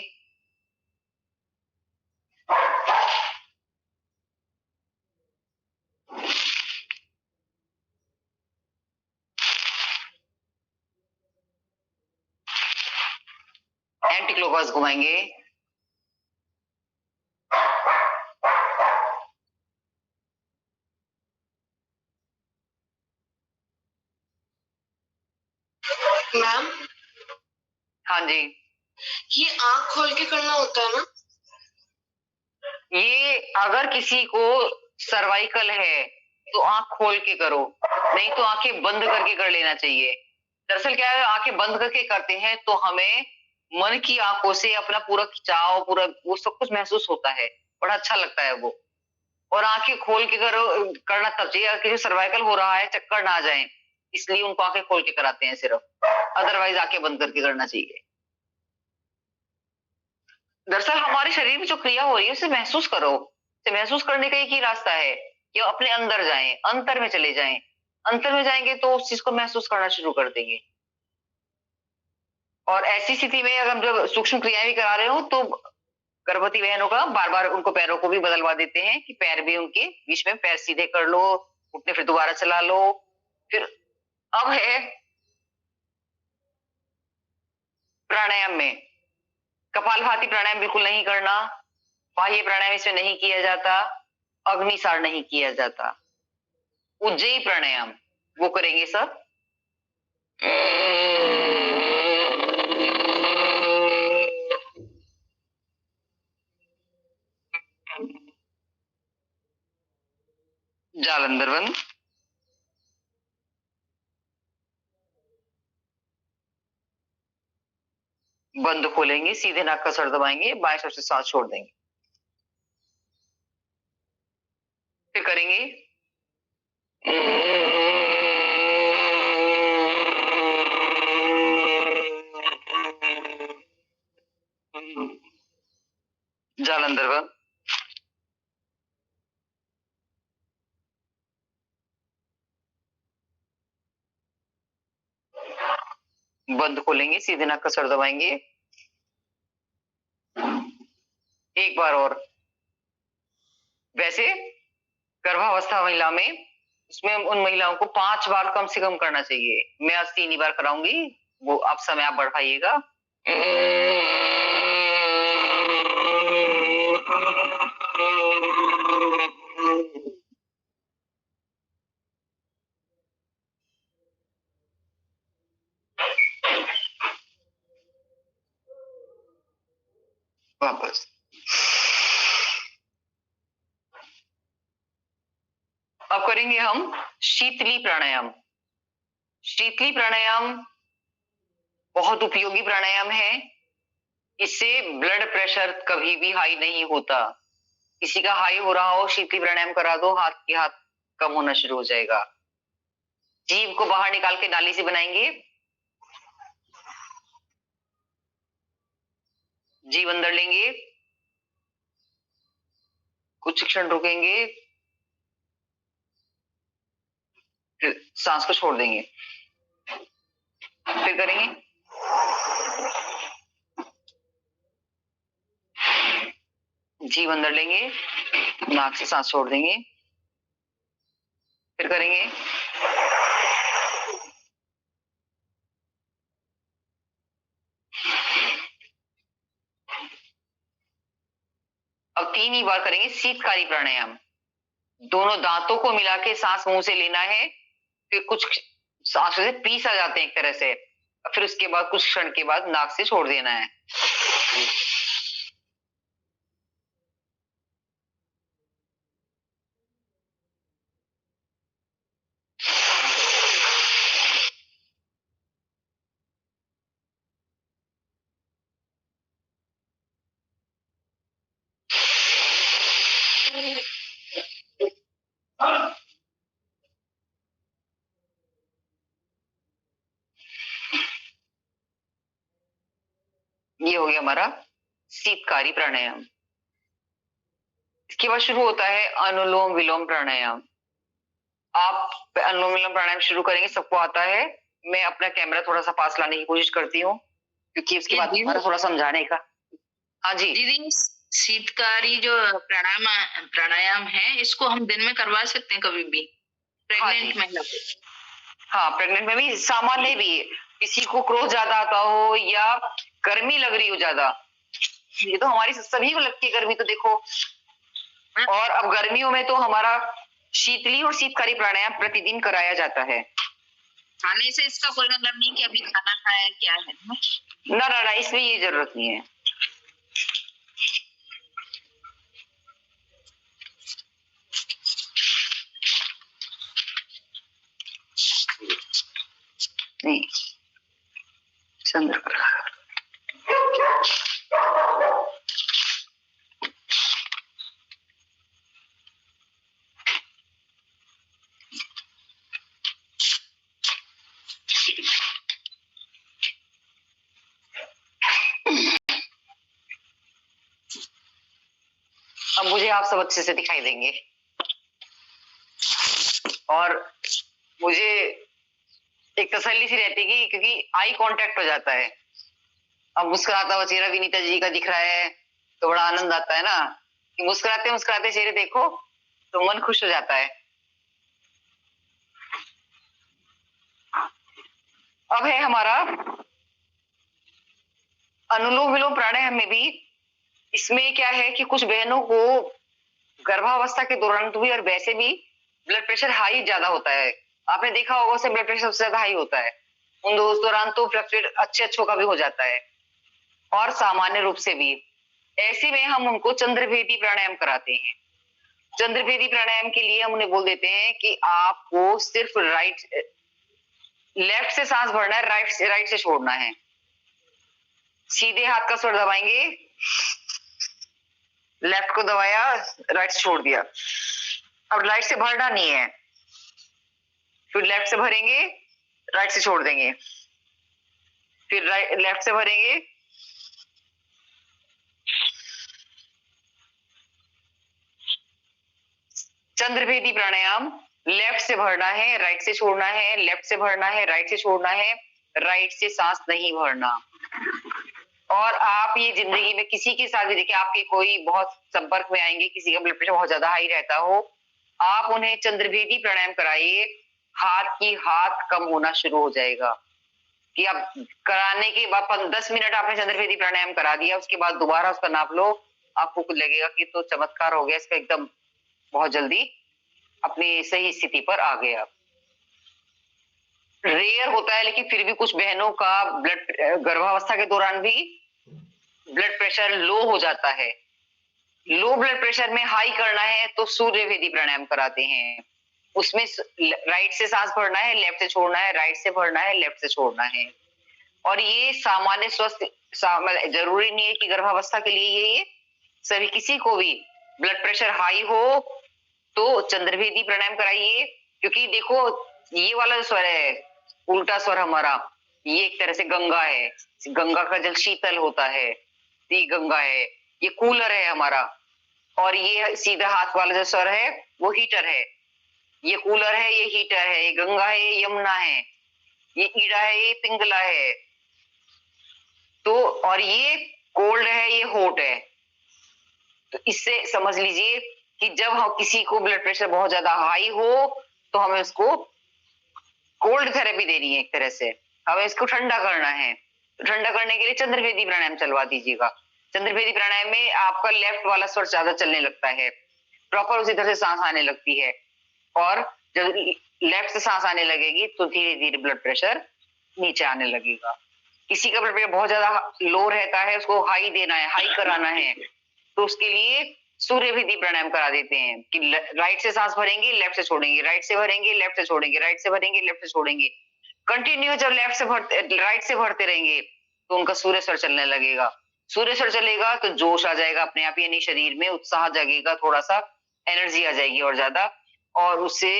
एंटी क्लॉकवाइज घुमाएंगे। मैम, हाँ जी, ये आंख खोल के करना होता है ना? ये अगर किसी को सर्वाइकल है तो आंख खोल के करो, नहीं तो आंखें बंद करके कर लेना चाहिए। दरअसल क्या है, आंखें बंद करके करते हैं तो हमें मन की आंखों से अपना पूरा खिंचाव, पूरा वो सब कुछ महसूस होता है, बड़ा अच्छा लगता है वो। और आंखें खोल के करो, करना तब चाहिए कि जो सर्वाइकल हो रहा है चक्कर ना आ जाए, इसलिए उनको आंखें खोल के कराते हैं सिर्फ, अदरवाइज आंखें बंद करके करना चाहिए। दरअसल हमारे शरीर में जो क्रिया हो रही है उसे महसूस करो। उसे महसूस करने का एक ही रास्ता है कि अपने अंदर जाएं, अंतर में चले जाएं। अंतर में जाएंगे तो उस चीज को महसूस करना शुरू कर देंगे। और ऐसी स्थिति में अगर हम जब सूक्ष्म क्रियाएं भी करा रहे हो तो गर्भवती बहनों का बार बार उनको पैरों को भी बदलवा देते हैं कि पैर भी उनके बीच में पैर सीधे कर लो, उठने फिर दोबारा चला लो। फिर अब है प्राणायाम में कपालभाति प्राणायाम बिल्कुल नहीं करना, बाह्य प्राणायाम इसमें नहीं किया जाता, अग्निसार नहीं किया जाता, उज्जयी प्राणायाम वो करेंगे सब। जालंधर बंद, बंद खोलेंगे, सीधे नाक का सर दबाएंगे, बाएं सर से सांस छोड़ देंगे। फिर करेंगे जालंधर बंद, बंद खोलेंगे, सीधे नाक का सर दबाएंगे। एक बार और। वैसे गर्भावस्था महिला में उसमें उन महिलाओं को 5 बार कम से कम करना चाहिए। मैं आज 3 ही बार कराऊंगी, वो आप समय आप बढ़ाइएगा। वापस। अब करेंगे हम शीतली प्राणायाम। शीतली प्राणायाम बहुत उपयोगी प्राणायाम है। इससे ब्लड प्रेशर कभी भी हाई नहीं होता। किसी का हाई हो रहा हो, शीतली प्राणायाम करा दो, हाथ के हाथ कम होना शुरू हो जाएगा। जीभ को बाहर निकाल के नाली से बनाएंगे, जीभ अंदर लेंगे, कुछ क्षण रुकेंगे, फिर सांस को छोड़ देंगे। फिर करेंगे जीभ अंदर लेंगे, नाक से सांस छोड़ देंगे। फिर करेंगे अब 3 ही बार करेंगे शीतकारी प्राणायाम। दोनों दांतों को मिला के सांस मुंह से लेना है, फिर कुछ सांस से पीस आ जाते हैं एक तरह से, फिर उसके बाद कुछ क्षण के बाद नाक से छोड़ देना है। ये हो गया हमारा शीतकारी प्राणायाम। इसके बाद शुरू होता है अनुलोम विलोम प्राणायाम। आप अनुलोम विलोम प्राणायाम शुरू करेंगे, सबको आता है। मैं अपना कैमरा थोड़ा सा पास लाने की कोशिश करती हूँ क्योंकि उसके ये बाद दीदी हमारा थोड़ा समझाने का। हाँ जी, दीदी, शीतकारी जो प्राणायाम है, इसको हम दिन में करवा सकते हैं कभी भी, हाँ प्रेग्नेंट जी, महिला को? हाँ प्रेग्नेंट में भी, सामान्य भी, किसी को क्रोध ज्यादा आता हो या गर्मी लग रही हो ज्यादा, ये तो हमारी सभी को लगती है गर्मी, तो देखो। और अब गर्मियों में तो हमारा शीतली और शीतकारी प्राणायाम प्रतिदिन कराया जाता है। खाने से इसका कोई मतलब नहीं कि अभी खाना खाया क्या है ना? ना ना ना, इसमें ये जरूरत नहीं है। नहीं, चंद्र अब मुझे आप सब अच्छे से दिखाई देंगे और मुझे एक तसल्ली सी रहती है क्योंकि आई कांटेक्ट हो जाता है। अब मुस्कुराता हुआ चेहरा विनीता जी का दिख रहा है तो बड़ा आनंद आता है ना, कि मुस्कुराते मुस्कुराते चेहरे देखो तो मन खुश हो जाता है। अब है हमारा अनुलोम विलोम प्राणायाम में भी। इसमें क्या है कि कुछ बहनों को गर्भावस्था के दौरान तो भी और वैसे भी ब्लड प्रेशर हाई ज्यादा होता है। आपने देखा होगा, उससे ब्लड प्रेशर सबसे ज्यादा हाई होता है। उस दौरान तो फ्लक्चुएट अच्छे अच्छों का भी हो जाता है और सामान्य रूप से भी। ऐसे में हम उनको चंद्रभेदी प्राणायाम कराते हैं। चंद्रभेदी प्राणायाम के लिए हम उन्हें बोल देते हैं कि आपको सिर्फ लेफ्ट से सांस भरना है, राइट से छोड़ना है। सीधे हाथ का स्वर दबाएंगे, लेफ्ट को दबाया, राइट से छोड़ दिया। अब राइट से भरना नहीं है, फिर लेफ्ट से भरेंगे, राइट से छोड़ देंगे, फिर लेफ्ट से भरेंगे, चंद्रभेदी प्राणायाम। लेफ्ट से भरना है, राइट से छोड़ना है, लेफ्ट से भरना है, राइट से छोड़ना है, राइट से सांस नहीं भरना। और आप ये जिंदगी में किसी के साथ भी देखिए, आपके कोई बहुत संपर्क में आएंगे, किसी का ब्लड प्रेशर बहुत ज्यादा हाई रहता हो, आप उन्हें चंद्रभेदी प्राणायाम कराइए, हाथ कम होना शुरू हो जाएगा। कि आप कराने के बाद 10 मिनट आपने चंद्रभेदी प्राणायाम करा दिया, उसके बाद दोबारा उसका नाप लो, आपको कुछ लगेगा कि तो चमत्कार हो गया इसका, एकदम बहुत जल्दी अपनी सही स्थिति पर आ गया। रेयर होता है लेकिन फिर भी कुछ बहनों का गर्भावस्था के दौरान भी ब्लड प्रेशर लो हो जाता है। लो ब्लड प्रेशर में हाई करना है तो सूर्यभेदी प्राणायाम कराते हैं। उसमें राइट से सांस भरना है, लेफ्ट से छोड़ना है, राइट से भरना है, लेफ्ट से छोड़ना है। और ये सामान्य स्वस्थ, जरूरी नहीं है कि गर्भावस्था के लिए ये सभी, किसी को भी ब्लड प्रेशर हाई हो तो चंद्रभेदी प्राणायाम कराइए। क्योंकि देखो, ये वाला जो स्वर है, उल्टा स्वर हमारा, ये एक तरह से गंगा है। गंगा का जल शीतल होता है, ये गंगा है, ये कूलर है हमारा। और ये सीधा हाथ वाला जो स्वर है वो हीटर है। ये कूलर है, ये हीटर है, ये गंगा है, ये यमुना है, ये ईड़ा है, ये पिंगला है। तो और ये कोल्ड है, ये हॉट है। तो इससे समझ लीजिए कि जब हम किसी को ब्लड प्रेशर बहुत ज्यादा हाई हो तो हमें उसको कोल्ड थेरेपी देनी है, एक तरह से हमें इसको ठंडा करना है। तो ठंडा करने के लिए चंद्रभेदी प्राणायाम चलवा दीजिएगा। चंद्रभेदी प्राणायाम में आपका लेफ्ट वाला स्वर ज्यादा चलने लगता है, प्रॉपर उसी तरह से सांस आने लगती है। और जब लेफ्ट से सांस आने लगेगी तो धीरे धीरे ब्लड प्रेशर नीचे आने लगेगा। किसी का ब्लड प्रेशर बहुत ज्यादा लो रहता है, उसको हाई देना है, हाई कराना है, तो उसके लिए सूर्यभेदी प्राणायाम करा देते हैं कि राइट से सांस भरेंगे, लेफ्ट से छोड़ेंगे, राइट से भरेंगे, लेफ्ट से छोड़ेंगे, राइट से भरेंगे, लेफ्ट से छोड़ेंगे। कंटिन्यू जब लेफ्ट से भरते, राइट से भरते रहेंगे तो उनका सूर्य स्वर चलने लगेगा। सूर्य स्वर चलेगा तो जोश आ जाएगा अपने आप, यानी शरीर में उत्साह जगेगा, थोड़ा सा एनर्जी आ जाएगी और ज्यादा, और उससे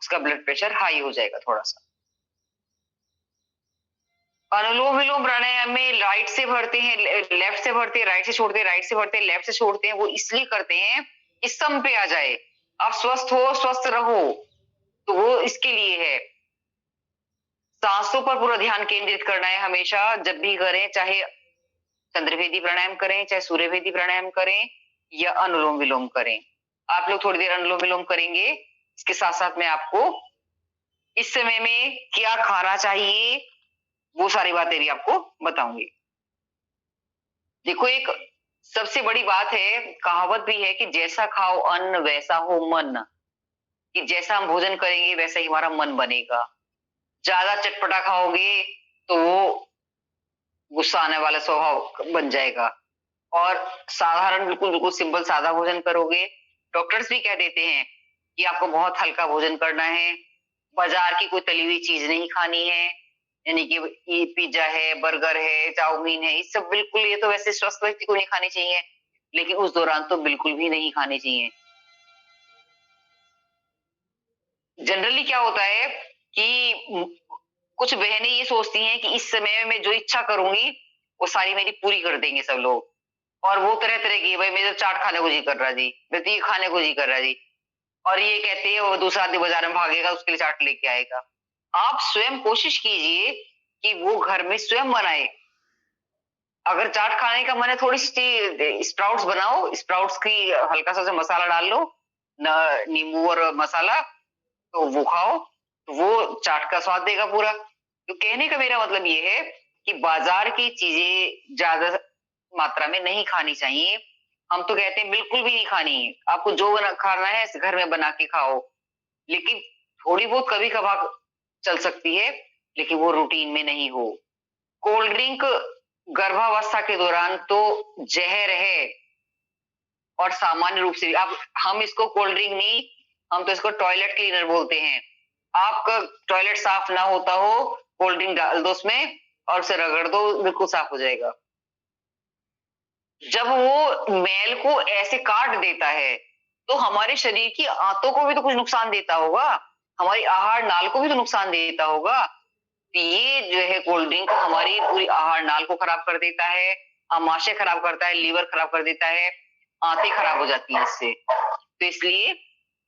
उसका ब्लड प्रेशर हाई हो जाएगा थोड़ा सा। अनुलोम विलोम प्राणायाम में राइट से भरते हैं, लेफ्ट से भरते हैं, राइट से छोड़ते हैं, राइट से भरते हैं, लेफ्ट से छोड़ते हैं। वो इसलिए करते हैं कि सम पे आ जाए, आप स्वस्थ हो, स्वस्थ रहो, तो वो इसके लिए है। सांसों पर पूरा ध्यान केंद्रित करना है हमेशा, जब भी करें, चाहे चंद्रभेदी प्राणायाम करें, चाहे सूर्यभेदी प्राणायाम करें या अनुलोम विलोम करें। आप लोग थोड़ी देर अनुलोम विलोम करेंगे, इसके साथ साथ मैं आपको इस समय में क्या खाना चाहिए वो सारी बातें भी आपको बताऊंगी। देखो, एक सबसे बड़ी बात है, कहावत भी है कि जैसा खाओ अन्न वैसा हो मन, कि जैसा हम भोजन करेंगे वैसा ही हमारा मन बनेगा। ज्यादा चटपटा खाओगे तो वो गुस्सा आने वाला स्वभाव बन जाएगा, और साधारण बिल्कुल बिल्कुल सिंपल सादा भोजन करोगे। डॉक्टर्स भी कह देते हैं कि आपको बहुत हल्का भोजन करना है, बाजार की कोई तली हुई चीज नहीं खानी है, यानी कि ये पिज्जा है, बर्गर है, चाउमीन है, ये सब बिल्कुल, ये तो वैसे स्वस्थ व्यक्ति को नहीं खानी चाहिए, लेकिन उस दौरान तो बिल्कुल भी नहीं खानी चाहिए। जनरली क्या होता है कि कुछ बहनें ये सोचती हैं कि इस समय में मैं जो इच्छा करूंगी वो सारी मेरी पूरी कर देंगे सब लोग, और वो तरह तरह की, भाई मेरे तो चाट खाने को जी कर रहा जी, मैं तो ये खाने को जी कर रहा जी, और ये कहते हैं वो दूसरा आदमी बाजार में भागेगा उसके लिए चाट लेके आएगा। आप स्वयं कोशिश कीजिए कि वो घर में स्वयं बनाए। अगर चाट खाने का मन है, थोड़ी सी स्प्राउट्स बनाओ, स्प्राउट्स की हल्का सा मसाला डाल लो, नींबू और मसाला, तो वो खाओ, तो वो चाट का स्वाद देगा पूरा। तो कहने का मेरा मतलब ये है कि बाजार की चीजें ज्यादा मात्रा में नहीं खानी चाहिए। हम तो कहते हैं बिल्कुल भी नहीं खानी है, आपको जो खाना है घर में बना के खाओ, लेकिन थोड़ी बहुत कभी कभार चल सकती है, लेकिन वो रूटीन में नहीं हो। कोल्ड ड्रिंक गर्भावस्था के दौरान तो जहर है, और सामान्य रूप से भी आप, हम इसको कोल्ड ड्रिंक नहीं, हम तो इसको टॉयलेट क्लीनर बोलते हैं। आपका टॉयलेट साफ ना होता हो, कोल्ड ड्रिंक डाल दो उसमें और उसे रगड़ दो, बिल्कुल साफ हो जाएगा। जब वो मैल को ऐसे काट देता है तो हमारे शरीर की आंतों को भी तो कुछ नुकसान देता होगा, हमारी आहार नाल को भी तो नुकसान देता होगा। तो ये जो है कोल्ड ड्रिंक हमारी पूरी आहार नाल को खराब कर देता है, आमाशय खराब करता है, लीवर खराब कर देता है, आंतें खराब हो जाती है इससे। तो इसलिए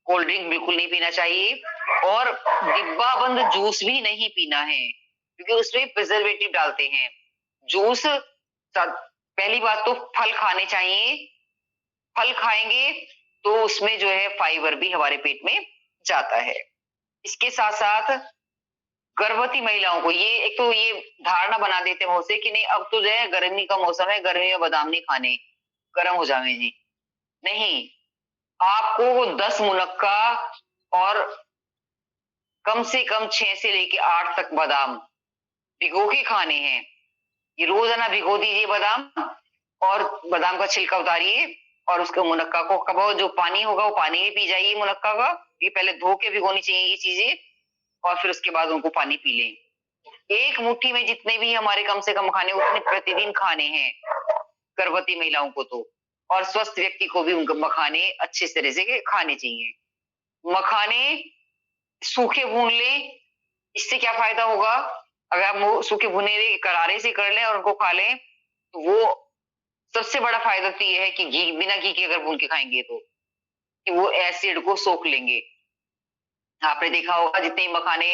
कोल्ड ड्रिंक बिल्कुल नहीं पीना चाहिए, और डिब्बा बंद जूस भी नहीं पीना है, क्योंकि उसमें प्रिजर्वेटिव डालते हैं। जूस, पहली बात तो फल खाने चाहिए, फल खाएंगे तो उसमें जो है फाइबर भी हमारे पेट में जाता है। इसके साथ साथ गर्भवती महिलाओं को, ये एक तो ये धारणा बना देते हैं बहुत से कि नहीं अब तो जो है गर्मी का मौसम है, गर्मी में बादाम नहीं खाने, गर्म हो जावे जी। नहीं, आपको 10 मुनक्का और कम से कम 6 से लेके 8 तक बादाम भिगो के खाने हैं। ये रोजाना भिगो दीजिए बादाम, और बादाम का छिलका उतारिए, और उसके मुनक्का को कब जो पानी होगा वो पानी भी पी जाइए मुनक्का का। ये पहले धो के भिगोनी चाहिए ये चीजें, और फिर उसके बाद उनको पानी पी लें। एक मुट्ठी में जितने भी हमारे कम से कम खाने उतने प्रतिदिन खाने हैं गर्भवती महिलाओं को तो, और स्वस्थ व्यक्ति को भी उनके मखाने अच्छे तरह से खाने चाहिए। मखाने सूखे भून लें, इससे क्या फायदा होगा, अगर आप सूखे भुने हुए करारे से कर लें और उनको खा लें तो वो सबसे बड़ा फायदा तो ये है कि घी, बिना घी के अगर भून के खाएंगे तो कि वो एसिड को सोख लेंगे। आपने देखा होगा जितने मखाने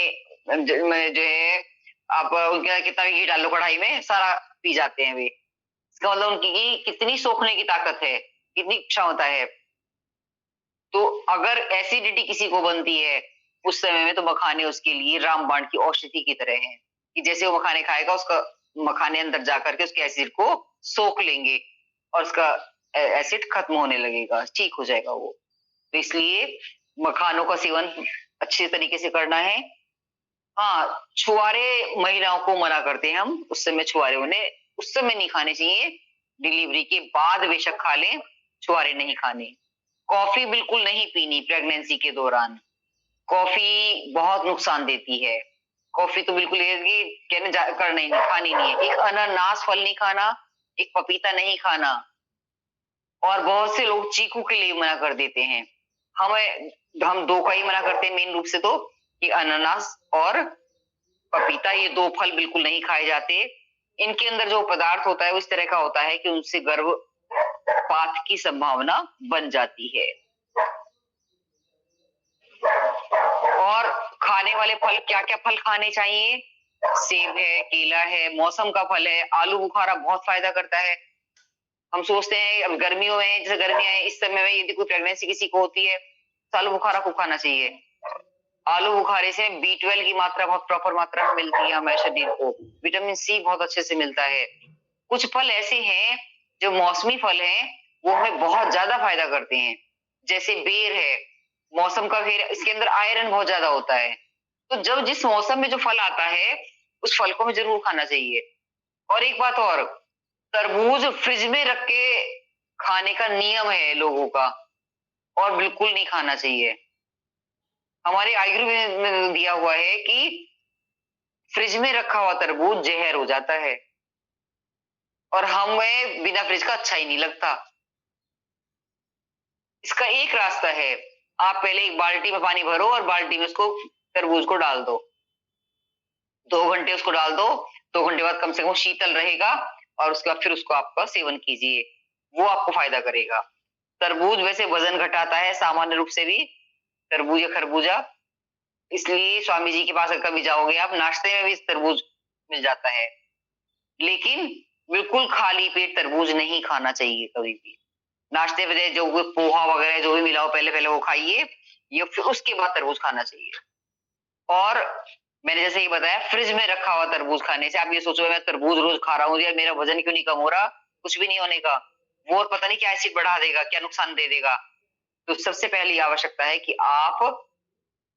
जो है, आप उनके कितना भी घी डालो कढ़ाई में सारा पी जाते हैं वे। इसका मतलब उनकी घी कितनी सोखने की ताकत है, कितनी क्षमता है। तो अगर एसिडिटी किसी को बनती है उस समय में, तो मखाने उसके लिए रामबाण की औषधि की तरह हैं, कि जैसे वो मखाने खाएगा उसका मखाने अंदर जाकर के उसके एसिड को सोख लेंगे और उसका एसिड खत्म होने लगेगा, ठीक हो जाएगा वो। तो इसलिए मखानों का सेवन अच्छे तरीके से करना है। हाँ, छुआरे महिलाओं को मना करते हैं हम, उस समय छुआरे उन्हें उस समय नहीं खाने चाहिए, डिलीवरी के बाद बेशक खा लें, छुआरे नहीं खाने। कॉफी बिल्कुल नहीं पीनी प्रेगनेंसी के दौरान, कॉफी बहुत नुकसान देती है। कॉफी तो बिल्कुल कहने करना ही नहीं, खानी नहीं है। एक अनानास फल नहीं खाना, एक पपीता नहीं खाना, और बहुत से लोग चीकू के लिए मना कर देते हैं। हम दो का ही मना करते हैं मेन रूप से, तो कि अनानास और पपीता, ये 2 फल बिल्कुल नहीं खाए जाते। इनके अंदर जो पदार्थ होता है वो इस तरह का होता है कि उनसे गर्भपात की संभावना बन जाती है। और खाने वाले फल, क्या-क्या फल खाने चाहिए? सेब है, केला है, मौसम का फल है, आलू बुखारा बहुत फायदा करता है। हम सोचते हैं अब गर्मियों में, जैसे गर्मियाँ हैं इस समय में यदि कोई प्रेगनेंसी किसी को होती है, तो आलू बुखारा खूब खाना चाहिए। आलू बुखारे से B12 की मात्रा बहुत प्रॉपर मात्रा में मिलती है हमारे शरीर को। विटामिन सी बहुत अच्छे से मिलता है। कुछ फल ऐसे हैं जो मौसमी फल हैं, वो हमें बहुत ज्यादा फायदा करते हैं। जैसे बेर है, मौसम का बेर, इसके अंदर आयरन बहुत ज्यादा होता है। तो जब जिस मौसम में जो फल आता है, उस फल को हमें जरूर खाना चाहिए। और एक बात और, तरबूज फ्रिज में रख के खाने का नियम है लोगों का, और बिल्कुल नहीं खाना चाहिए। हमारे आयुर्वेद में दिया हुआ है कि फ्रिज में रखा हुआ तरबूज जहर हो जाता है, और हमें बिना फ्रिज का अच्छा ही नहीं लगता। इसका एक रास्ता है, आप पहले एक बाल्टी में पानी भरो और बाल्टी में उसको, तरबूज को डाल दो, 2 घंटे उसको डाल दो, 2 घंटे बाद कम से कम शीतल रहेगा, और उसके बाद फिर उसको आपका सेवन कीजिए, वो आपको फायदा करेगा। तरबूज वैसे वजन घटाता है सामान्य रूप से भी, तरबूज या खरबूजा, इसलिए स्वामी जी के पास अगर कभी जाओगे आप, नाश्ते में भी तरबूज मिल जाता है। लेकिन बिल्कुल खाली पेट तरबूज नहीं खाना चाहिए कभी भी। नाश्ते में जो भी पोहा वगैरह जो भी मिला हो, पहले वो खाइए, या फिर उसके बाद तरबूज खाना चाहिए। और मैंने जैसे ये बताया, फ्रिज में रखा हुआ तरबूज खाने से, आप ये सोचो मैं तरबूज रोज खा रहा हूँ यार, मेरा वजन क्यों नहीं कम हो रहा? कुछ भी नहीं होने का, वो और पता नहीं क्या एसिड बढ़ा देगा, क्या नुकसान दे देगा। तो सबसे पहली आवश्यकता है कि आप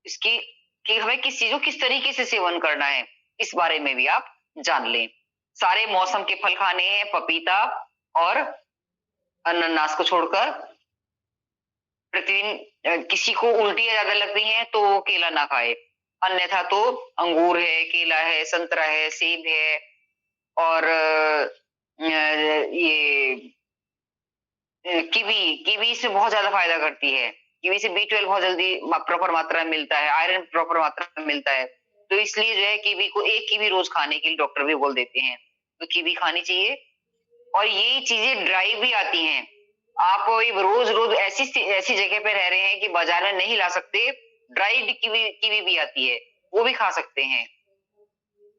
इसकी, कि हमें किस चीज को किस तरीके से सेवन करना है, इस बारे में भी आप जान लें। सारे मौसम के फल खाने हैं, पपीता और अनानास को छोड़कर। प्रतिदिन किसी को उल्टियां ज्यादा लगती हैं तो वो केला ना खाए, अन्यथा तो अंगूर है, केला है, संतरा है, सेब है, और ये कीवी, कीवी से बहुत ज्यादा फायदा करती है। कीवी से B12 बहुत जल्दी प्रॉपर मात्रा में मिलता है, आयरन प्रॉपर मात्रा में मिलता है। तो इसलिए जो है कीवी को, एक कीवी रोज खाने के लिए डॉक्टर भी बोल देते हैं, तो कीवी खानी चाहिए। और ये चीजें ड्राई भी आती हैं, आप रोज रोज ऐसी जगह पे रह रहे हैं कि बाजार में नहीं ला सकते, ड्राइड कीवी कीवी भी आती है, वो भी खा सकते हैं।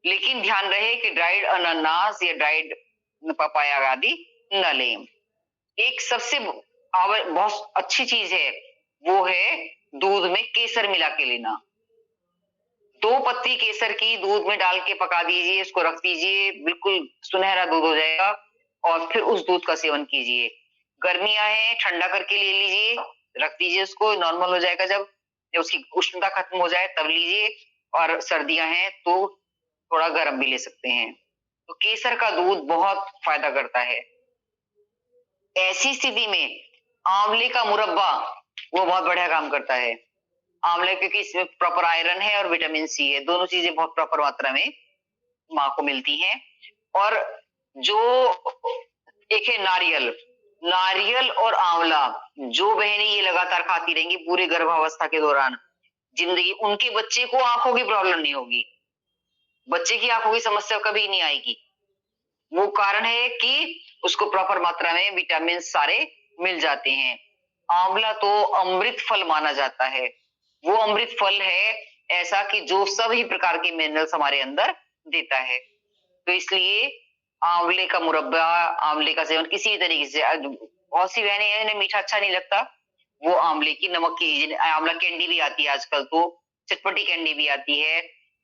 लेकिन ध्यान रहे कि ड्राइड अनानास या ड्राइड पपाया आदि न लें। एक सबसे बहुत अच्छी चीज है, वो है दूध में केसर मिला के लेना। 2 पत्ती केसर की दूध में डाल के पका दीजिए, उसको रख दीजिए, बिल्कुल सुनहरा दूध हो जाएगा, और फिर उस दूध का सेवन कीजिए। गर्मियां हैं, ठंडा करके ले लीजिए, रख दीजिए उसको, नॉर्मल हो जाएगा जब उसकी उष्णता खत्म हो जाए तब लीजिए। और सर्दियां हैं तो थोड़ा गर्म भी ले सकते हैं। तो केसर का दूध बहुत फायदा करता है। ऐसी स्थिति में आंवले का मुरब्बा, वो बहुत बढ़िया काम करता है। आंवले, क्योंकि इसमें प्रॉपर आयरन है और विटामिन सी है, दोनों चीजें बहुत प्रॉपर मात्रा में माँ को मिलती हैं। और जो एक है नारियल, नारियल और आंवला, जो बहनें ये लगातार खाती रहेंगी पूरे गर्भावस्था के दौरान जिंदगी, उनके बच्चे को आंखों की प्रॉब्लम नहीं होगी, बच्चे की आंखों की समस्या कभी नहीं आएगी। वो कारण है कि उसको प्रॉपर मात्रा में विटामिन सारे मिल जाते हैं। आंवला तो अमृत फल माना जाता है, वो अमृत फल है ऐसा कि जो सभी प्रकार के मिनरल्स हमारे अंदर देता है। तो इसलिए आंवले का मुरब्बा, आंवले का सेवन किसी तरीके से, बहुत सी बहनें हैं इन्हें मीठा अच्छा नहीं लगता, वो आंवले की, नमक की, आंवला कैंडी भी आती है आजकल, तो चटपटी कैंडी भी आती है।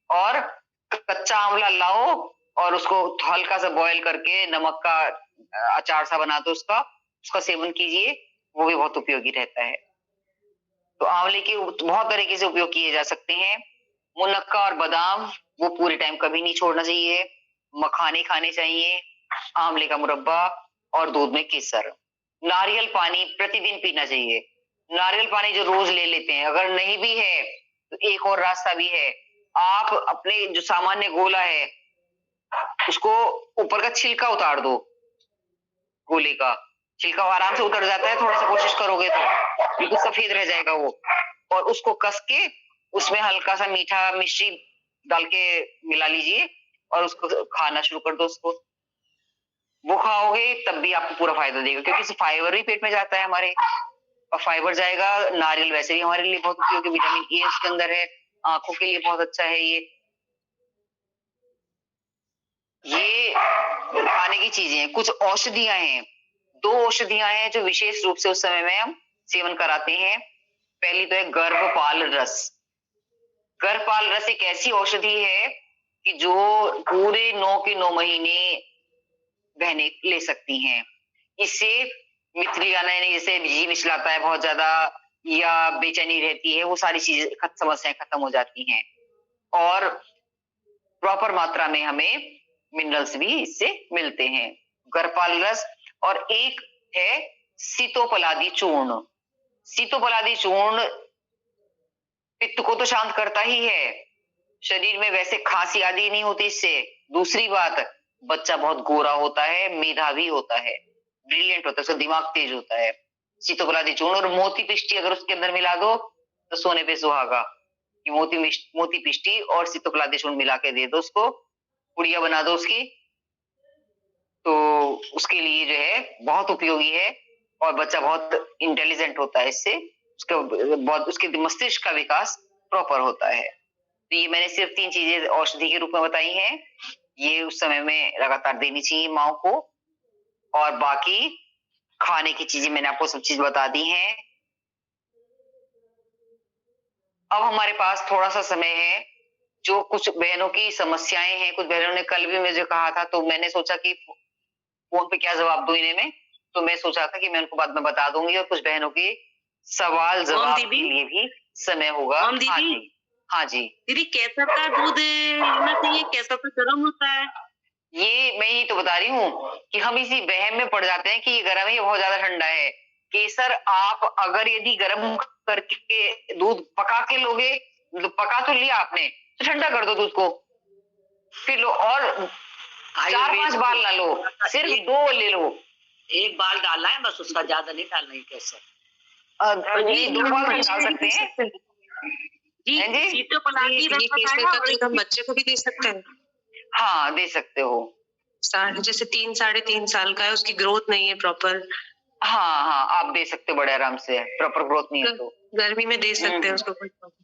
और कच्चा आंवला लाओ और उसको हल्का सा बॉयल करके नमक का अचार सा बना दो, उसका सेवन कीजिए, वो भी बहुत उपयोगी रहता है। तो आंवले के बहुत तरीके से उपयोग किए जा सकते हैं। मुनक्का और बादाम, वो पूरे टाइम कभी नहीं छोड़ना चाहिए। मखाने खाने चाहिए, आंवले का मुरब्बा और दूध में केसर। नारियल पानी प्रतिदिन पीना चाहिए। नारियल पानी जो रोज ले लेते हैं, अगर नहीं भी है तो एक और रास्ता भी है, आप अपने जो सामान्य गोला है उसको ऊपर का छिलका उतार दो, गोले का छिलका आराम से उतर जाता है, थोड़ा सा कोशिश करोगे तो बिल्कुल सफेद रह जाएगा वो। और उसको कस के उसमें हल्का सा मीठा मिश्री डाल के मिला लीजिए और उसको खाना शुरू कर दो उसको। वो खाओगे तब भी आपको पूरा फायदा देगा, क्योंकि इससे फाइबर भी पेट में जाता है हमारे, और फाइबर जाएगा। नारियल वैसे भी हमारे लिए बहुत उपयोगी, विटामिन ए उसके अंदर है, आंखों के लिए बहुत अच्छा है ये खाने की चीजें हैं। कुछ औषधियां हैं, 2 औषधियां हैं जो विशेष रूप से उस समय में हम सेवन कराते हैं। पहली तो है गर्भपाल रस। गर्भपाल रस एक ऐसी औषधि है कि जो पूरे 9 के 9 महीने बहनें ले सकती हैं। इससे मिथलियाना यानी जैसे जी मिचलाता है बहुत ज्यादा या बेचैनी रहती है, वो सारी चीजें समस्याएं खत्म हो जाती हैं और प्रॉपर मात्रा में हमें मिनरल्स भी इससे मिलते हैं। गर्भपाल रस। और एक है सीतोपलादी चूर्ण। सीतोपलादी चूर्ण पित्त को तो शांत करता ही है, शरीर में वैसे खांसी आदि नहीं होती इससे। दूसरी बात, बच्चा बहुत गोरा होता है, मेधावी होता है, ब्रिलियंट होता है, उसका दिमाग तेज होता है। सीतोपलादी चूर्ण और मोती पिष्टी अगर उसके अंदर मिला दो तो सोने पे सुहागा। कि मोती पिष्टी और सीतोपलादी चूर्ण मिला के दे दो उसको, पुड़िया बना दो उसकी, तो उसके लिए जो है बहुत उपयोगी है और बच्चा बहुत इंटेलिजेंट होता है इससे। उसके मस्तिष्क का विकास प्रॉपर होता है। तो ये मैंने सिर्फ 3 चीजें औषधि के रूप में बताई हैं, ये उस समय में लगातार देनी चाहिए माँ को। और बाकी खाने की चीजें मैंने आपको सब चीज बता दी हैं। अब हमारे पास थोड़ा सा समय है, जो कुछ बहनों की समस्याएं हैं, कुछ बहनों ने कल भी मुझे कहा था, तो मैंने सोचा कि फोन पे क्या जवाब दूं इन्हें में, तो मैं सोचा था कि मैं उनको बाद में बता दूंगी और कुछ बहनों के सवाल जवाब के लिए भी समय होगा। हाँ जी, हाँ जी दीदी, कैसा का दूध लेना चाहिए, कैसा का गर्म होता है? ये मैं ये तो बता रही हूँ कि हम इसी वहम में पड़ जाते हैं कि ये गर्म है, ये बहुत ज्यादा ठंडा है। केसर आप अगर यदि गर्म करके दूध पका के लोगे, पका तो लिया आपने, तो ठंडा कर दो दूध को, फिर लो और 4-5 बाल ना लो, सिर्फ 2 ले लो। 1 बाल डालना है बस, उसका ज्यादा नहीं डालना है। कैसे 2 बाल भी डाल सकते हैं जी? सीतोपलादी रस बताया, और हम बच्चे को भी दे सकते हैं। हाँ दे सकते हो। जैसे 3 साढ़े 3 साल का है, उसकी ग्रोथ नहीं है प्रॉपर। हाँ आप दे सकते हो बड़े आराम से, प्रॉपर ग्रोथ नहीं है तो गर्मी में दे सकते हैं उसको।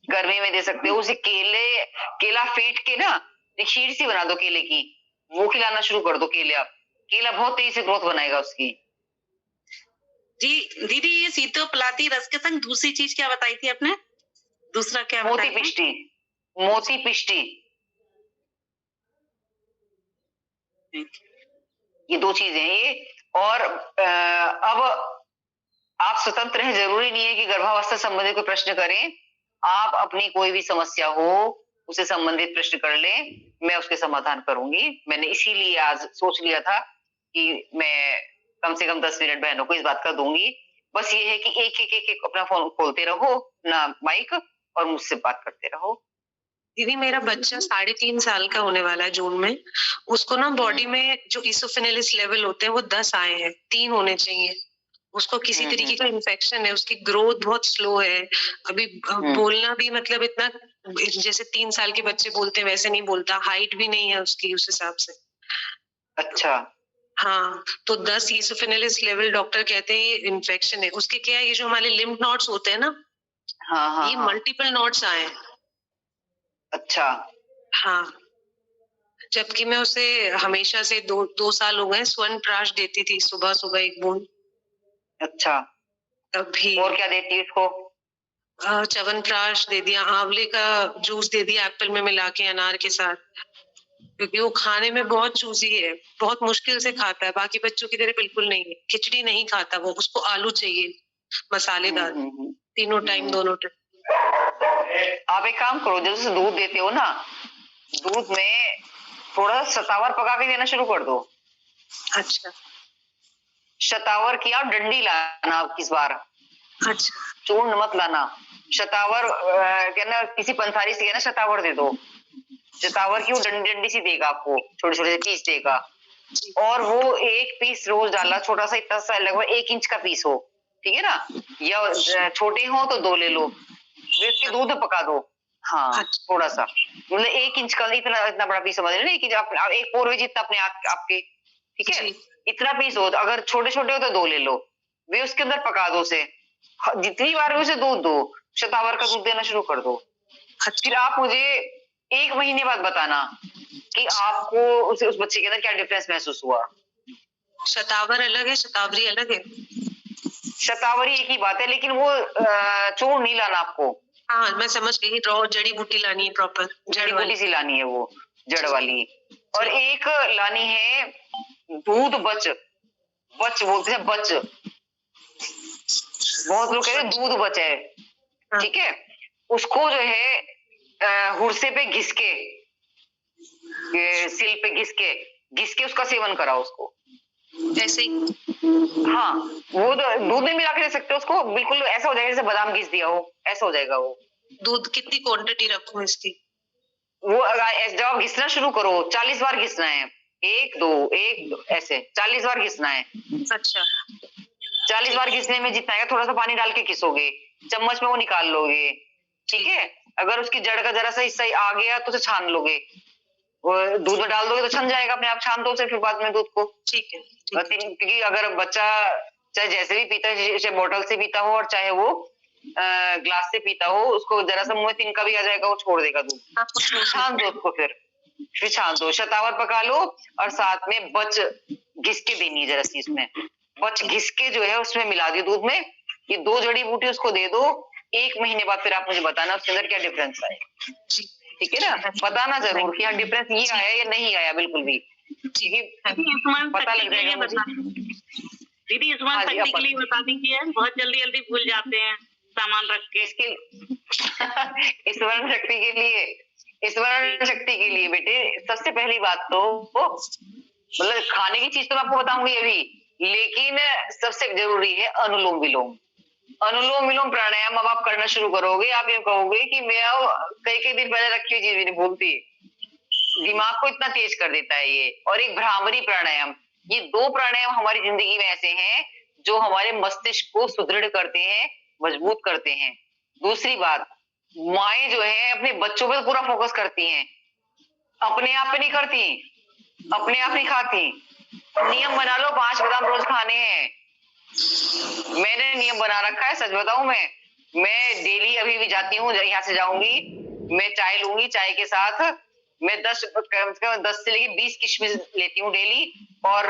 गर्मी में दे सकते हो। उसे केला फेंट के ना एक शीट सी बना दो केले की, वो खिलाना शुरू कर दो। केला बहुत तेजी से ग्रोथ बनाएगा उसकी। जी दीदी, ये सीतोपलादी रस के संग दूसरी चीज क्या बताई थी आपने? दूसरा क्या मोती पिष्टी। मोती पिष्टी, ये 2 चीजें हैं ये। और अब आप स्वतंत्र हैं, जरूरी नहीं है कि गर्भावस्था संबंधित कोई प्रश्न करें। आप अपनी कोई भी समस्या हो उसे संबंधित प्रश्न कर लें, मैं उसके समाधान करूंगी। मैंने इसीलिए आज सोच लिया था कि मैं कम से कम 10 मिनट बहनों को इस बात का दूंगी। बस ये है कि एक अपना फोन खोलते रहो ना माइक, और मुझसे बात करते रहो। दीदी, मेरा बच्चा 3.5 साल का होने वाला है जून में। उसको ना बॉडी में जो इसोफिनेलिस लेवल होते हैं वो 10 आए हैं, 3 होने चाहिए। उसको किसी तरीके का इन्फेक्शन है, उसकी ग्रोथ बहुत स्लो है। अभी बोलना भी मतलब इतना जैसे 3 साल के बच्चे बोलते हैं वैसे नहीं बोलता। हाइट भी नहीं है उसकी उस हिसाब से। अच्छा। हाँ, तो 10 इसोफिनेलिस लेवल डॉक्टर कहते हैं ये इन्फेक्शन है। उसके क्या है, ये जो हमारे लिम्फ नोड्स होते हैं ना, हाँ ये मल्टीपल नोड्स आए। अच्छा। हाँ, जबकि मैं उसे हमेशा से 2 साल हो गए स्वर्ण प्राश देती थी सुबह सुबह 1 बूंद। अच्छा, तब भी। और क्या देती है इसको? च्यवनप्राश दे दिया, आंवले का जूस दे दिया एप्पल में मिला के अनार के साथ, क्योंकि वो खाने में बहुत चूजी है, बहुत मुश्किल से खाता है। बाकी बच्चों की तरह बिल्कुल नहीं है, खिचड़ी नहीं खाता वो, उसको आलू चाहिए मसालेदार, तीनों टाइम, दोनों टाइम। आप एक काम करो, जब उसे दूध देते हो ना, दूध में थोड़ा शतावर पका के देना शुरू कर दो। अच्छा। शतावर की आप डंडी लाना इस बार। अच्छा। चूर्ण मत लाना। शतावर कहना, किसी पंसारी से कहना शतावर दे दो। शतावर की वो डंडी सी देगा आपको, छोटे छोटे पीस देगा। और वो 1 पीस रोज डालना, छोटा सा, इतना सा, लगभग 1 इंच का पीस हो, ठीक है ना, या छोटे हो तो 2 ले लो। इसके दूध पका दो, हाँ थोड़ा सा, मतलब 1 इंच का, इतना बड़ा पीस समझ रहे ना, कि आप एक पोरवे जितना अपने आपके, ठीक है, जी। इतना पीस हो। अगर छोटे छोटे हो तो 2 ले लो, वे उसके अंदर पका दो उसे, जितनी बार उसे दूध दो, शतावर का दूध देना शुरू कर दो। फिर आप मुझे 1 महीने बाद बताना कि आपको उस बच्चे के अंदर क्या डिफरेंस महसूस हुआ। शतावर अलग है, शतावरी अलग है? शतावरी एक ही बात है, लेकिन वो चूर्ण नहीं लाना आपको। हाँ मैं समझ गई, रॉ जड़ी बूटी लानी है, प्रॉपर जड़ी बूटी सी लानी है, वो जड़ वाली। और एक लानी है दूध बच बोलते हैं, बच, बहुत लोग कहते हैं दूध बच है, ठीक है, उसको जो है हुरसे पे घिस के, सिल पे घिस के उसका सेवन कराओ उसको, ऐसे ही? हाँ वो दूध में मिला के दे सकते हो उसको, बिल्कुल ऐसा हो जाएगा जैसे बादाम घिस दिया हो, ऐसा हो जाएगा वो। दूध कितनी क्वांटिटी रखूं इसकी? वो जब आप घिसना शुरू करो 40 बार घिसना है, 1 2 1 2 ऐसे 40 बार घिसना है। अच्छा। 40 बार घिसने में जितना है, थोड़ा सा पानी डाल के घिसोगे, चम्मच में वो निकाल लोगे, ठीक है। अगर उसकी जड़ का जरा सा हिस्सा आ गया तो उसे छान लोगे, वो दूध में डाल दोगे तो छन जाएगा अपने आप, छान दो उसे फिर बाद में दूध को, ठीक है। क्योंकि अगर बच्चा चाहे जैसे भी पीता है, चाहे बोतल से पीता हो और चाहे वो ग्लास से पीता हो, उसको जरा सा मुंह में तिनका भी आ जाएगा, वो छोड़ देगा दूध। छान दो उसको, फिर छान दो, शतावर पका लो, और साथ में बच घिस के देनी है जरा सी, इसमें बच घिस के जो है उसमें मिला दियो दूध में, ये 2 जड़ी बूटी उसको दे दो। 1 महीने बाद फिर आप मुझे बताना उसके अंदर क्या डिफरेंस आए, ठीक है ना, बताना जरूर कि हाँ डिफरेंस ये आया या नहीं आया, बिल्कुल भी, पता लग जाएगा मुझे। दीदी इस्मान हाँ जी, शक्ति के लिए बताने की है, बहुत जल्दी जल्दी भूल जाते हैं सामान रख के। इसके स्मरण शक्ति के लिए बेटे, सबसे पहली बात तो मतलब खाने की चीज तो मैं आपको बताऊंगी अभी, लेकिन सबसे जरूरी है अनुलोम विलोम। अनुलोम विलोम प्राणायाम अब आप करना शुरू करोगे, आप ये कहोगे कि मैं कई दिन पहले रखी हुई चीज भी नहीं भूलती, दिमाग को इतना तेज कर देता है ये। और एक भ्रामरी प्राणायाम, ये 2 प्राणायाम हमारी जिंदगी में ऐसे हैं जो हमारे मस्तिष्क को सुदृढ़ करते हैं, मजबूत करते हैं। दूसरी बात, माएं जो है अपने बच्चों पे पूरा फोकस करती हैं, अपने आप पे नहीं करती, अपने आप नहीं खाती। नियम बना लो 5 बादाम रोज खाने हैं, मैंने नियम बना रखा है, सच बताऊं मैं डेली अभी भी जाती हूँ, यहाँ से जाऊंगी, मैं चाय लूंगी, चाय के साथ मैं 10 से लेके 20 किशमिश लेती हूँ डेली, और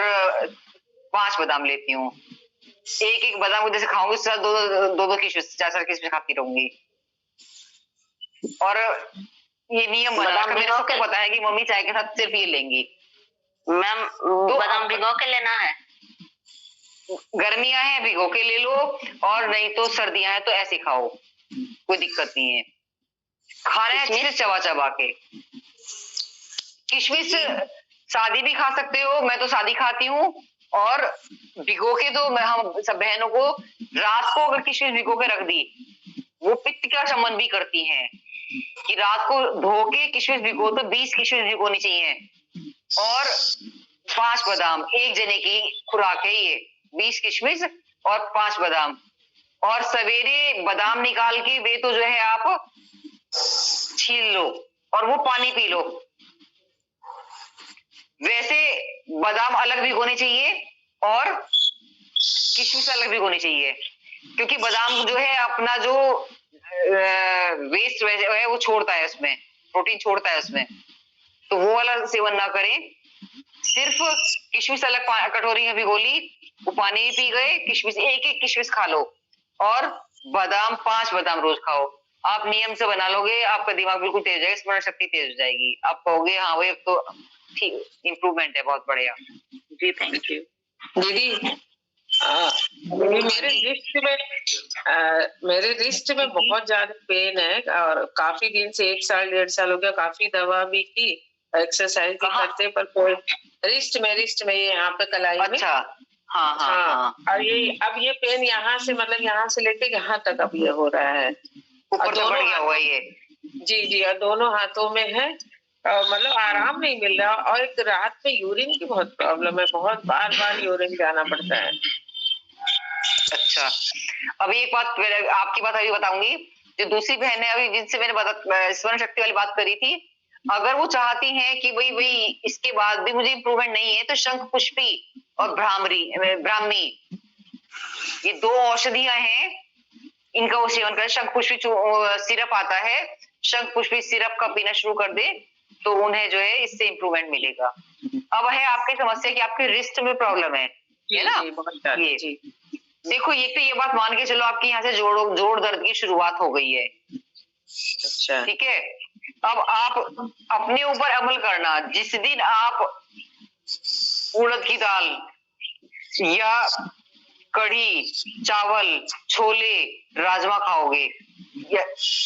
5 बादाम लेती हूँ। एक बादाम को जैसे खाऊंगी, उसके साथ 2 किशमिश, 4 किशमिश खाती रहूंगी। और ये नियम बना रखा, मेरे सबको पता है कि मम्मी चाय के साथ सिर्फ ये लेंगी। मैम बादाम भिगो के लेना है? गर्मियां हैं भिगो के ले लो, और नहीं तो सर्दियां हैं तो ऐसे खाओ, कोई दिक्कत नहीं है। खाना है अच्छे से चबा चबा के। किशमिश सादी भी खा सकते हो, मैं तो सादी खाती हूँ, और भिगो के तो हम सब बहनों को रात को अगर किशमिश भिगो के रख दी, वो पित्त का शमन भी करती हैं, कि रात को धो के किशमिश भिगो तो 20 किशमिश भिगोनी चाहिए, और 5 बादाम, एक जने की खुराक है ये, 20 किशमिश और 5 बादाम। और सवेरे बादाम निकाल के वे तो जो है आप छील लो और वो पानी पी लो। वैसे बादाम अलग भिगोने चाहिए और किशमिश अलग भिगोनी चाहिए, क्योंकि बादाम जो है अपना जो वेस्ट है वो छोड़ता है, उसमें प्रोटीन छोड़ता है उसमें, तो वो वाला सेवन ना करें। सिर्फ किशमिश अलग कटोरी में भिगो ली, वो पानी भी पी गए, किशमिश एक किशमिश खा लो, और बादाम 5 बादाम रोज खाओ। आप नियम से बना लोगे, आपका दिमाग बिल्कुल तेज हो जाएगा, स्मरण शक्ति तेज हो जाएगी, आप कहोगे हाँ भाई अब तो ठीक इम्प्रूवमेंट है, बहुत बढ़िया। जी थैंक यू दीदी। मेरे रिस्ट में बहुत ज्यादा पेन है, और काफी दिन से 1 साल 1.5 साल हो गया, काफी दवा भी की, एक्सरसाइज भी करते, पर कोई रिस्ट में ये यहाँ पे कलाई में। अच्छा, हाँ। और ये अब ये पेन यहाँ से, मतलब यहाँ से लेके यहाँ तक अब ये हो रहा है, ऊपर तो बढ़ गया हुआ ये। जी, और दोनों हाथों में है, मतलब आराम नहीं मिल रहा, और एक रात में यूरिन की बहुत प्रॉब्लम है, बहुत बार यूरिन जाना पड़ता है। अच्छा, अभी एक बात आपकी बात अभी बताऊंगी। जो दूसरी बहन है अभी जिनसे मैंने स्मरण शक्ति वाली बात करी थी, अगर वो चाहती हैं कि वही इसके बाद भी मुझे इम्प्रूवमेंट नहीं है, तो शंख पुष्पी और ब्राह्मी ये 2 औषधियां हैं, इनका वो सेवन करें। शंख पुष्पी सिरप आता है, शंख पुष्पी सिरप का पीना शुरू कर दे तो उन्हें जो है इससे इम्प्रूवमेंट मिलेगा। अब है आपकी समस्या कि आपके रिस्ट में प्रॉब्लम है ना? ये देखो, ये तो ये बात मान के चलो आपके यहाँ से जोड़ दर्द की शुरुआत हो गई है। अच्छा, ठीक है, अब आप अपने ऊपर अमल करना। जिस दिन आप उड़द की दाल या कढ़ी, चावल, छोले, राजमा खाओगे, या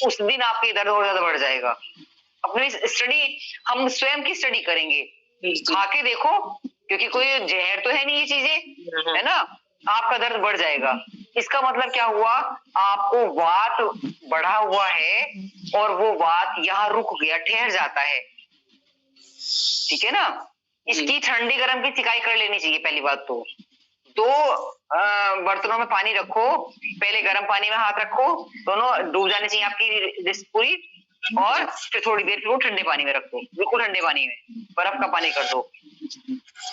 उस दिन आपके दर्द और ज्यादा बढ़ जाएगा। अपनी स्टडी, हम स्वयं की स्टडी करेंगे, खा के देखो, क्योंकि कोई जहर तो है नहीं ये चीजें, है ना? आपका दर्द बढ़ जाएगा। इसका मतलब क्या हुआ? आपको वात बढ़ा हुआ है और वो वात यहाँ रुक गया, ठहर जाता है। ठीक है ना? इसकी ठंडी गर्म की सिकाई कर लेनी चाहिए। पहली बात तो 2 बर्तनों में पानी रखो, पहले गर्म पानी में हाथ रखो, दोनों डूब जानी चाहिए आपकी रिस्ट पूरी, और फिर थोड़ी देर फिर वो ठंडे पानी में रख दो, बिल्कुल ठंडे पानी में, बर्फ का पानी कर दो।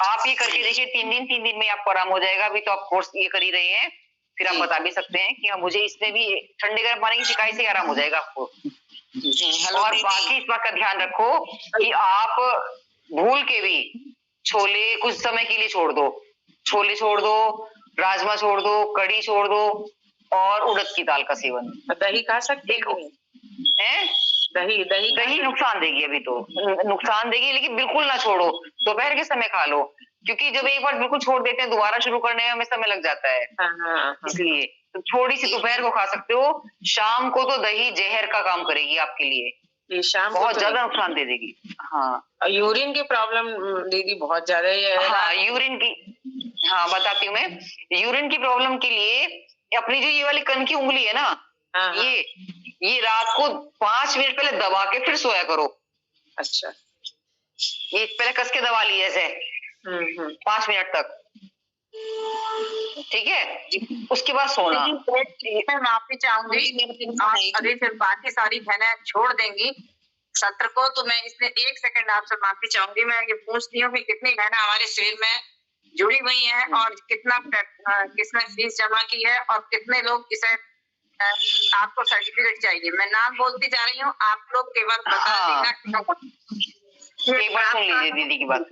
आप ये करके देखिए, 3 दिन में आपको आराम हो जाएगा। अभी तो आप कोर्स ये कर ही रहे हैं, फिर आप बता भी सकते हैं कि हाँ मुझे इसमें भी ठंडे गर्म पानी की शिकायत से आराम हो जाएगा आपको। और बाकी इस बात का ध्यान रखो कि आप भूल के भी छोले कुछ समय के लिए छोड़ दो, छोले छोड़ दो, राजमा छोड़ दो, कढ़ी छोड़ दो, और उड़द की दाल का सेवन। दही खा सकते हैं? दही नुकसान देगी, अभी तो नुकसान देगी, लेकिन बिल्कुल ना छोड़ो। दोपहर के समय खा लो, क्योंकि जब एक बार बिल्कुल छोड़ देते हैं दोबारा शुरू करने में हमें समय लग जाता है। इसलिए तो थोड़ी सी दोपहर को खा सकते हो। शाम को तो दही जहर का काम करेगी आपके लिए, ये शाम बहुत ज्यादा नुकसान दे देगी। हाँ, यूरिन की प्रॉब्लम दीदी बहुत ज्यादा है। हाँ, यूरिन की, हाँ बताती हूँ मैं। यूरिन की प्रॉब्लम के लिए अपनी जो ये वाली कन की उंगली है ना, ये रात को 5 मिनट पहले दबा के फिर सोया करो। अच्छा, ये पहले कस के दबा ली ऐसे 5 मिनट तक, ठीक है? उसके बाद सोना। मैं माफी चाहूंगी, आप अभी फिर बाकी सारी बहनें छोड़ देंगी सत्र को, तो मैं इसमें 1 सेकंड आपसे माफी चाहूंगी। मैं ये पूछती हूँ कि कितनी बहनें हमारे शिविर में जुड़ी हुई हैं और किसने फीस जमा की है, और कितने लोग इसे आपको सर्टिफिकेट चाहिए। मैं नाम बोलती जा रही हूँ, आप लोग केवल बता देना। एक बार सुन लीजिए दीदी की बात।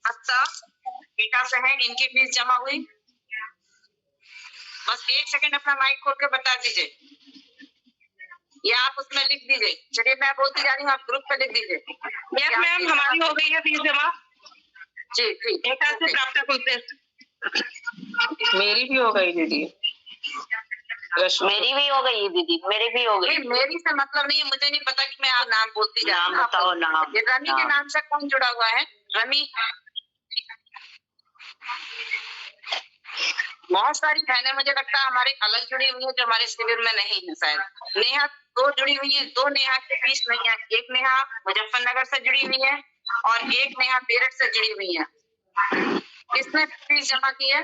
अच्छा, बेटा से है, इनकी फीस जमा हुई? बस 1 सेकंड अपना माइक खोल के बता दीजिए, या आप उसमें लिख दीजिए। चलिए, मैं बोलती जा रही हूँ, आप ग्रुप पे लिख दीजिए। यस मैम, हमारी हो गई है फीस जमा जी। बेटा से प्राप्त करते। मेरी भी हो गई दीदी, मेरी भी हो गई दीदी, मेरी भी हो गई। मेरी से मतलब नहीं है, मुझे नहीं पता कि मैं आप नाम बोलती जा रही हूँ। बताओ नाम। ये रमी के नाम से कौन जुड़ा हुआ है? रमी। बहुत सारी बहनें मुझे लगता है हमारे अलग जुड़ी हुई है, जो हमारे शिविर में नहीं है शायद। नेहा 2 जुड़ी हुई है, 2 नेहा के फीस नहीं है। एक नेहा मुजफ्फरनगर से जुड़ी हुई है और एक नेहा मेरठ से जुड़ी हुई है। किसने फीस जमा की है?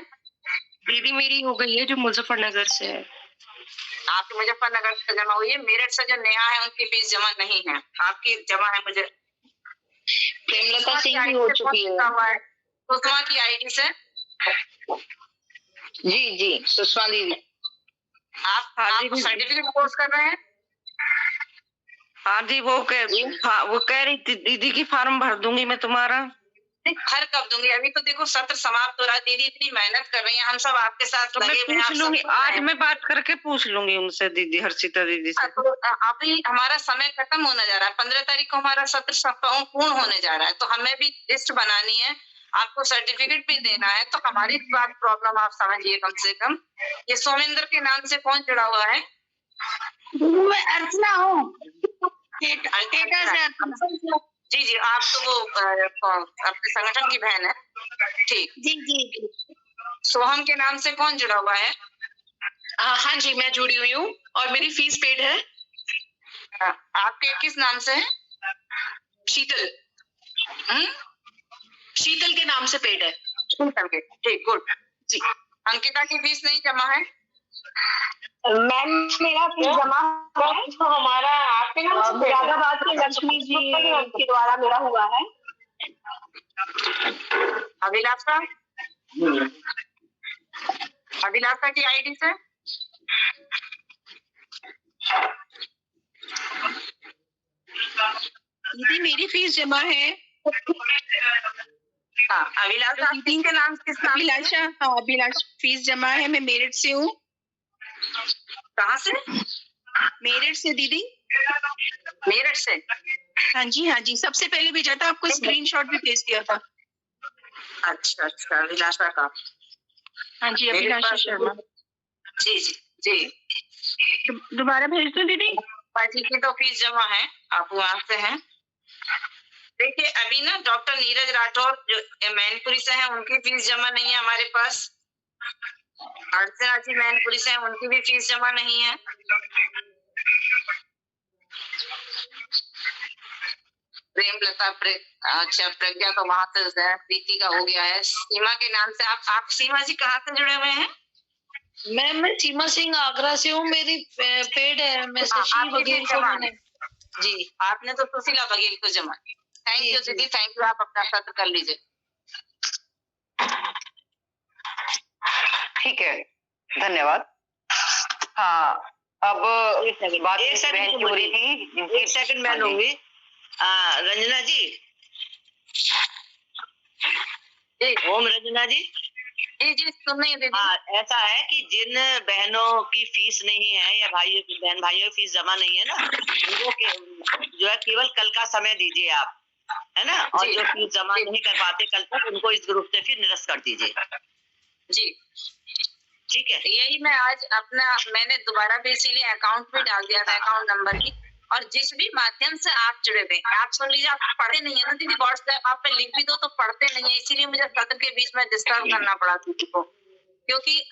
दीदी मेरी हो गई है, जो मुजफ्फरनगर से है। आपकी मुजफ्फरनगर से जमा हुई है। मेरठ से जो नेहा है उनकी फीस जमा नहीं है, आपकी जमा है। मुझे प्रेमलता सिंह भी हो चुकी है। सुषमा की आईडी से। जी सुषमा दीदी। आप सर्टिफिकेट कोर्स कर रहे हैं? हाँ जी, वो कह रही थी दीदी की फॉर्म भर दूंगी मैं तुम्हारा। हर कब दूंगी? अभी तो देखो सत्र समाप्त हो रहा है। दीदी इतनी मेहनत कर रही हैं, हम सब आपके साथ तो मैं पूछ लूंगी, आज मैं बात करके पूछ लूंगी उनसे, दीदी हर्षिता दीदी से। तो अभी हमारा समय खत्म होने जा रहा है, 15 तारीख को हमारा सत्र पूर्ण होने जा रहा है, तो हमें भी लिस्ट बनानी है, आपको सर्टिफिकेट भी देना है। तो हमारी बात प्रॉब्लम आप समझिए कम से कम। ये सोमेंद्र के नाम से कौन जुड़ा हुआ है? मैं अर्चना हूँ। जी, आप तो वो अपने संगठन की बहन है। ठीक। जी। सोहम के नाम से कौन जुड़ा हुआ है? हाँ जी, मैं जुड़ी हुई हूँ और मेरी फीस पेड है। आपके किस नाम से है? शीतल। शीतल के नाम से पेड है। शीतल के, ठीक, गुड जी। अंकिता की फीस नहीं जमा है? मैम मेरा फीस जमा है तो हमारा आपके नाम से मुरादाबाद के लक्ष्मी जी के द्वारा मेरा हुआ है। अभिलाषा अभिलाषा की आईडी से दीदी मेरी फीस जमा है। हाँ अभिलाषा किसके नाम किस नाम से? अभिलाषा, हाँ अभिलाषा फीस जमा है। मैं मेरठ से हूँ। कहाँ से? मेरठ से दीदी। मेरठ से? हाँ जी सबसे पहले भेजा था आपको, स्क्रीनशॉट भी भेज दिया था। अच्छा अभिलाषा का। हाँ जी अभिलाषा शर्मा। जी जी जी दोबारा भेज दो दीदी। पाजी की तो फीस जमा है, आप वहाँ से हैं। देखिए अभी ना डॉक्टर नीरज राठौर जो मैनपुरी से हैं, उनकी फीस जमा नहीं है हमारे पास। अर्चना जी मैनपुरी से हैं, उनकी भी फीस जमा नहीं है। प्रेमलता अच्छा प्रज्ञा तो वहां से है, प्रीति का हो गया है। सीमा के नाम से आप सीमा जी कहाँ से जुड़े हुए हैं? मैं सीमा सिंह आगरा से हूँ। मेरी पेड है, मैं शशि बघेल को मैंने जी आपने तो सुशीला बघेल को जमा की। थैंक यू दीदी, थैंक यू। आप अपना सत्र कर लीजिए। ठीक है, धन्यवाद। हाँ अब बात एक सेकंड बहन की हो रही थी। एक सेकंड मैं लूंगी। रंजना जी, ओम रंजना जी। जी सुन रही दीदी। हाँ ऐसा है कि जिन बहनों की फीस नहीं है या बहन भाइयों की फीस जमा नहीं है ना, उनको जो है केवल कल का समय दीजिए आप, है ना। और जो फीस जमा नहीं कर पाते कल तक, उनको इस ग्रुप से फिर निरस्त कर दीजिए। जी ठीक है। यही मैं आज मैंने दोबारा भी इसीलिए अकाउंट भी डाल दिया था, अकाउंट नंबर की। और जिस भी माध्यम से आप जुड़े हुए, आप सुन लीजिए, आप पढ़े नहीं है ना दीदी, व्हाट्सएप आप पे लिख भी दो तो पढ़ते नहीं है, इसीलिए मुझे सत्र के बीच में डिस्टर्ब करना पड़ा दीदी को। क्योंकि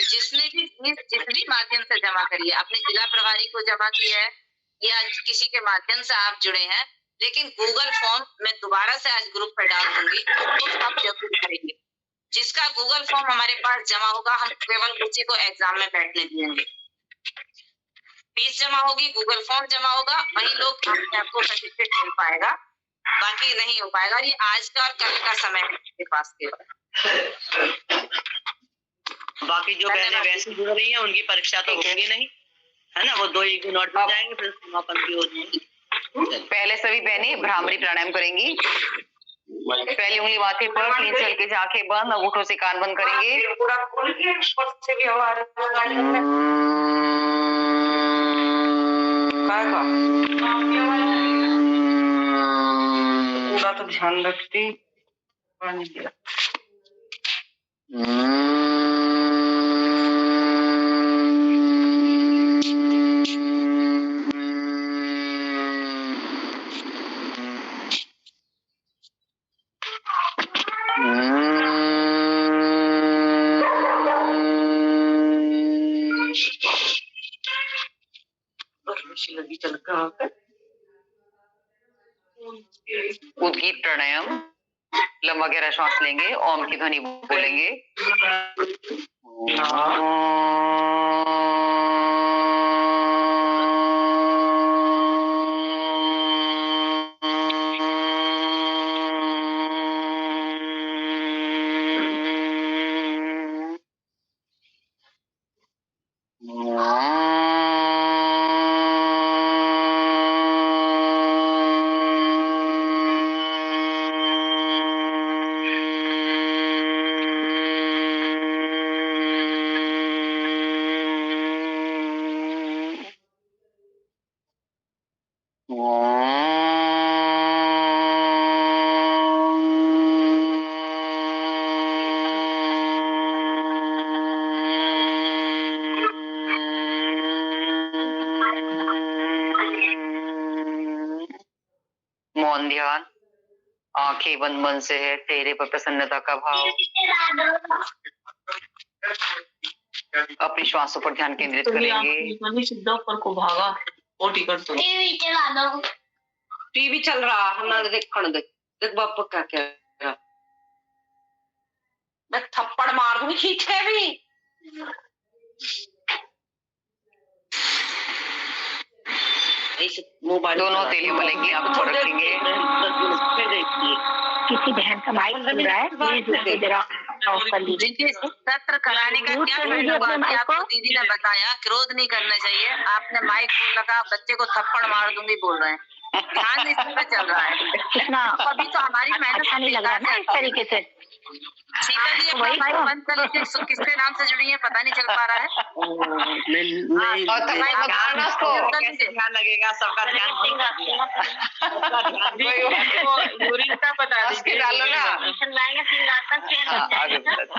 जिसने भी जिस भी माध्यम से जमा करी है, अपने जिला प्रभारी को जमा की है या किसी के माध्यम से आप जुड़े हैं, लेकिन गूगल फॉर्म मैं दोबारा से आज ग्रुप पे डाल दूंगी, तो सब जरूर करेंगे। जिसका गूगल फॉर्म हमारे पास जमा होगा, हम केवल उसी को एग्जाम में बैठने देंगे। फीस जमा होगी, गूगल फॉर्म जमा होगा, वही लोग आपको सर्टिफिकेट मिल पाएगा, बाकी नहीं हो पाएगा। ये आज का और कल का समय है आपके पास केवल। बाकी जो बहनें वैसे जुड़ रही हैं, उनकी परीक्षा तो होगी नहीं, है ना। वो 2-1 दिन और जुड़ जाएंगे, फिर समापन की हो जाएगी। पहले सभी बहनें भ्रामरी प्राणायाम करेंगी। पहली उंगली माथे पर, 3 चल के आंखें बंद, अंगूठों से कान बंद करेंगे। पूरा खोल के से भी हवा पूरा तो ध्यान रखती पानी दिया। लगी चलका उद्गीत प्राणायाम, लंबा गहरा श्वास लेंगे, ओम की ध्वनि बोलेंगे। मौन ध्यान, आंखें बंद मन से है, चेहरे पर प्रसन्नता का भाव, अपनी श्वासों पर ध्यान केंद्रित करेंगे। सीधा ऊपर को भागा ओटी कर तो टीवी चल रहा, हम देख बाप का क्या मैं थप्पड़ मार दूंगी खींच के भी। इस मोबाइल दोनों हथेली मलेंगे, आपको रखेंगे। फिर देखिए किसी बहन का माइक खुल रहा है, प्लीज जरा ऑफ कर लीजिए। दीदी सत्र कराने का क्या पहलू बात है, आपको दीदी ने बताया क्रोध नहीं करना चाहिए। आपने माइक को लगा बच्चे को थप्पड़ मार दूंगी बोल रहे हैं, ध्यान इस पे चल रहा है। कितना अभी तो हमारी मेहनत अच्छा नहीं लग रहा ना इस तरीके से। सीता जी अपना वही माइक तो। बंद कर लीजिए, किसके नाम से जुड़ी है पता नहीं चल पा रहा है। और थप्पड़ मत मारना उसको। कैसे ध्यान लगेगा, सबका ध्यान यूरिन का बता हंस के डालो ना। हाँ, आगे बढ़ो।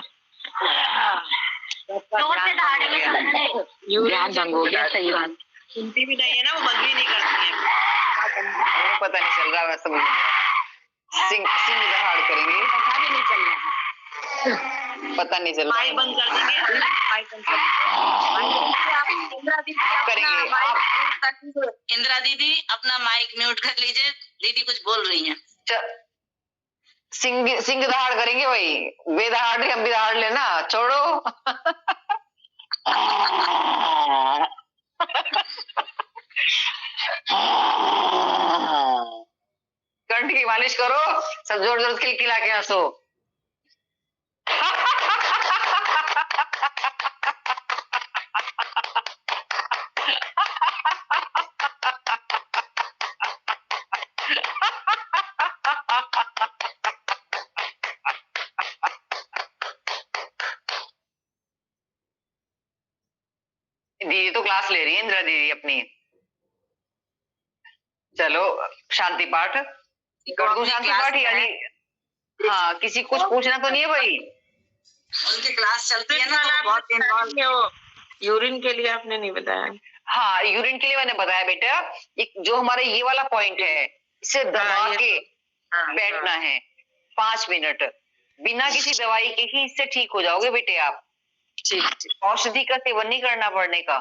ध्यान भंग हो गया, सही बात। सुनती भी नहीं है ना, वो बंद भी नहीं करती है। वो पता नहीं चल रहा, मैं समझ नहीं आया। सिंग दहाड़ करेंगे, पता भी नहीं चल रहा। पता नहीं चल रहा। माइक बंद कर देंगे, माइक बंद कर इंदिरा दीदी करेंगे आप। इंदिरा दीदी अपना माइक म्यूट कर लीजिए, दीदी कुछ बोल रही हैं। सिंग दहाड़ करेंगे भाई, बेदहाड़ नहीं, हम भी दहाड़ लेना, छोड़ो। कंठ की मालिश करो, सब जोर जोर से खिलखिला के हंसो। दीदी तो क्लास ले रही है, इंदिरा दीदी अपनी। चलो शांति पाठ कर दूं, शांति पाठ यानी। हाँ, किसी कुछ पूछना तो नहीं है भाई? उनकी क्लास चलती है ना, तो बहुत इन्वॉल्व। यूरिन के लिए आपने नहीं बताया। हाँ, यूरिन के लिए मैंने बताया बेटा, एक जो हमारा ये वाला पॉइंट है, इसे दबा के बैठना है 5 मिनट, बिना किसी दवाई के ही इससे ठीक हो जाओगे बेटे आप। औषधि का सेवन नहीं करना पड़ने का।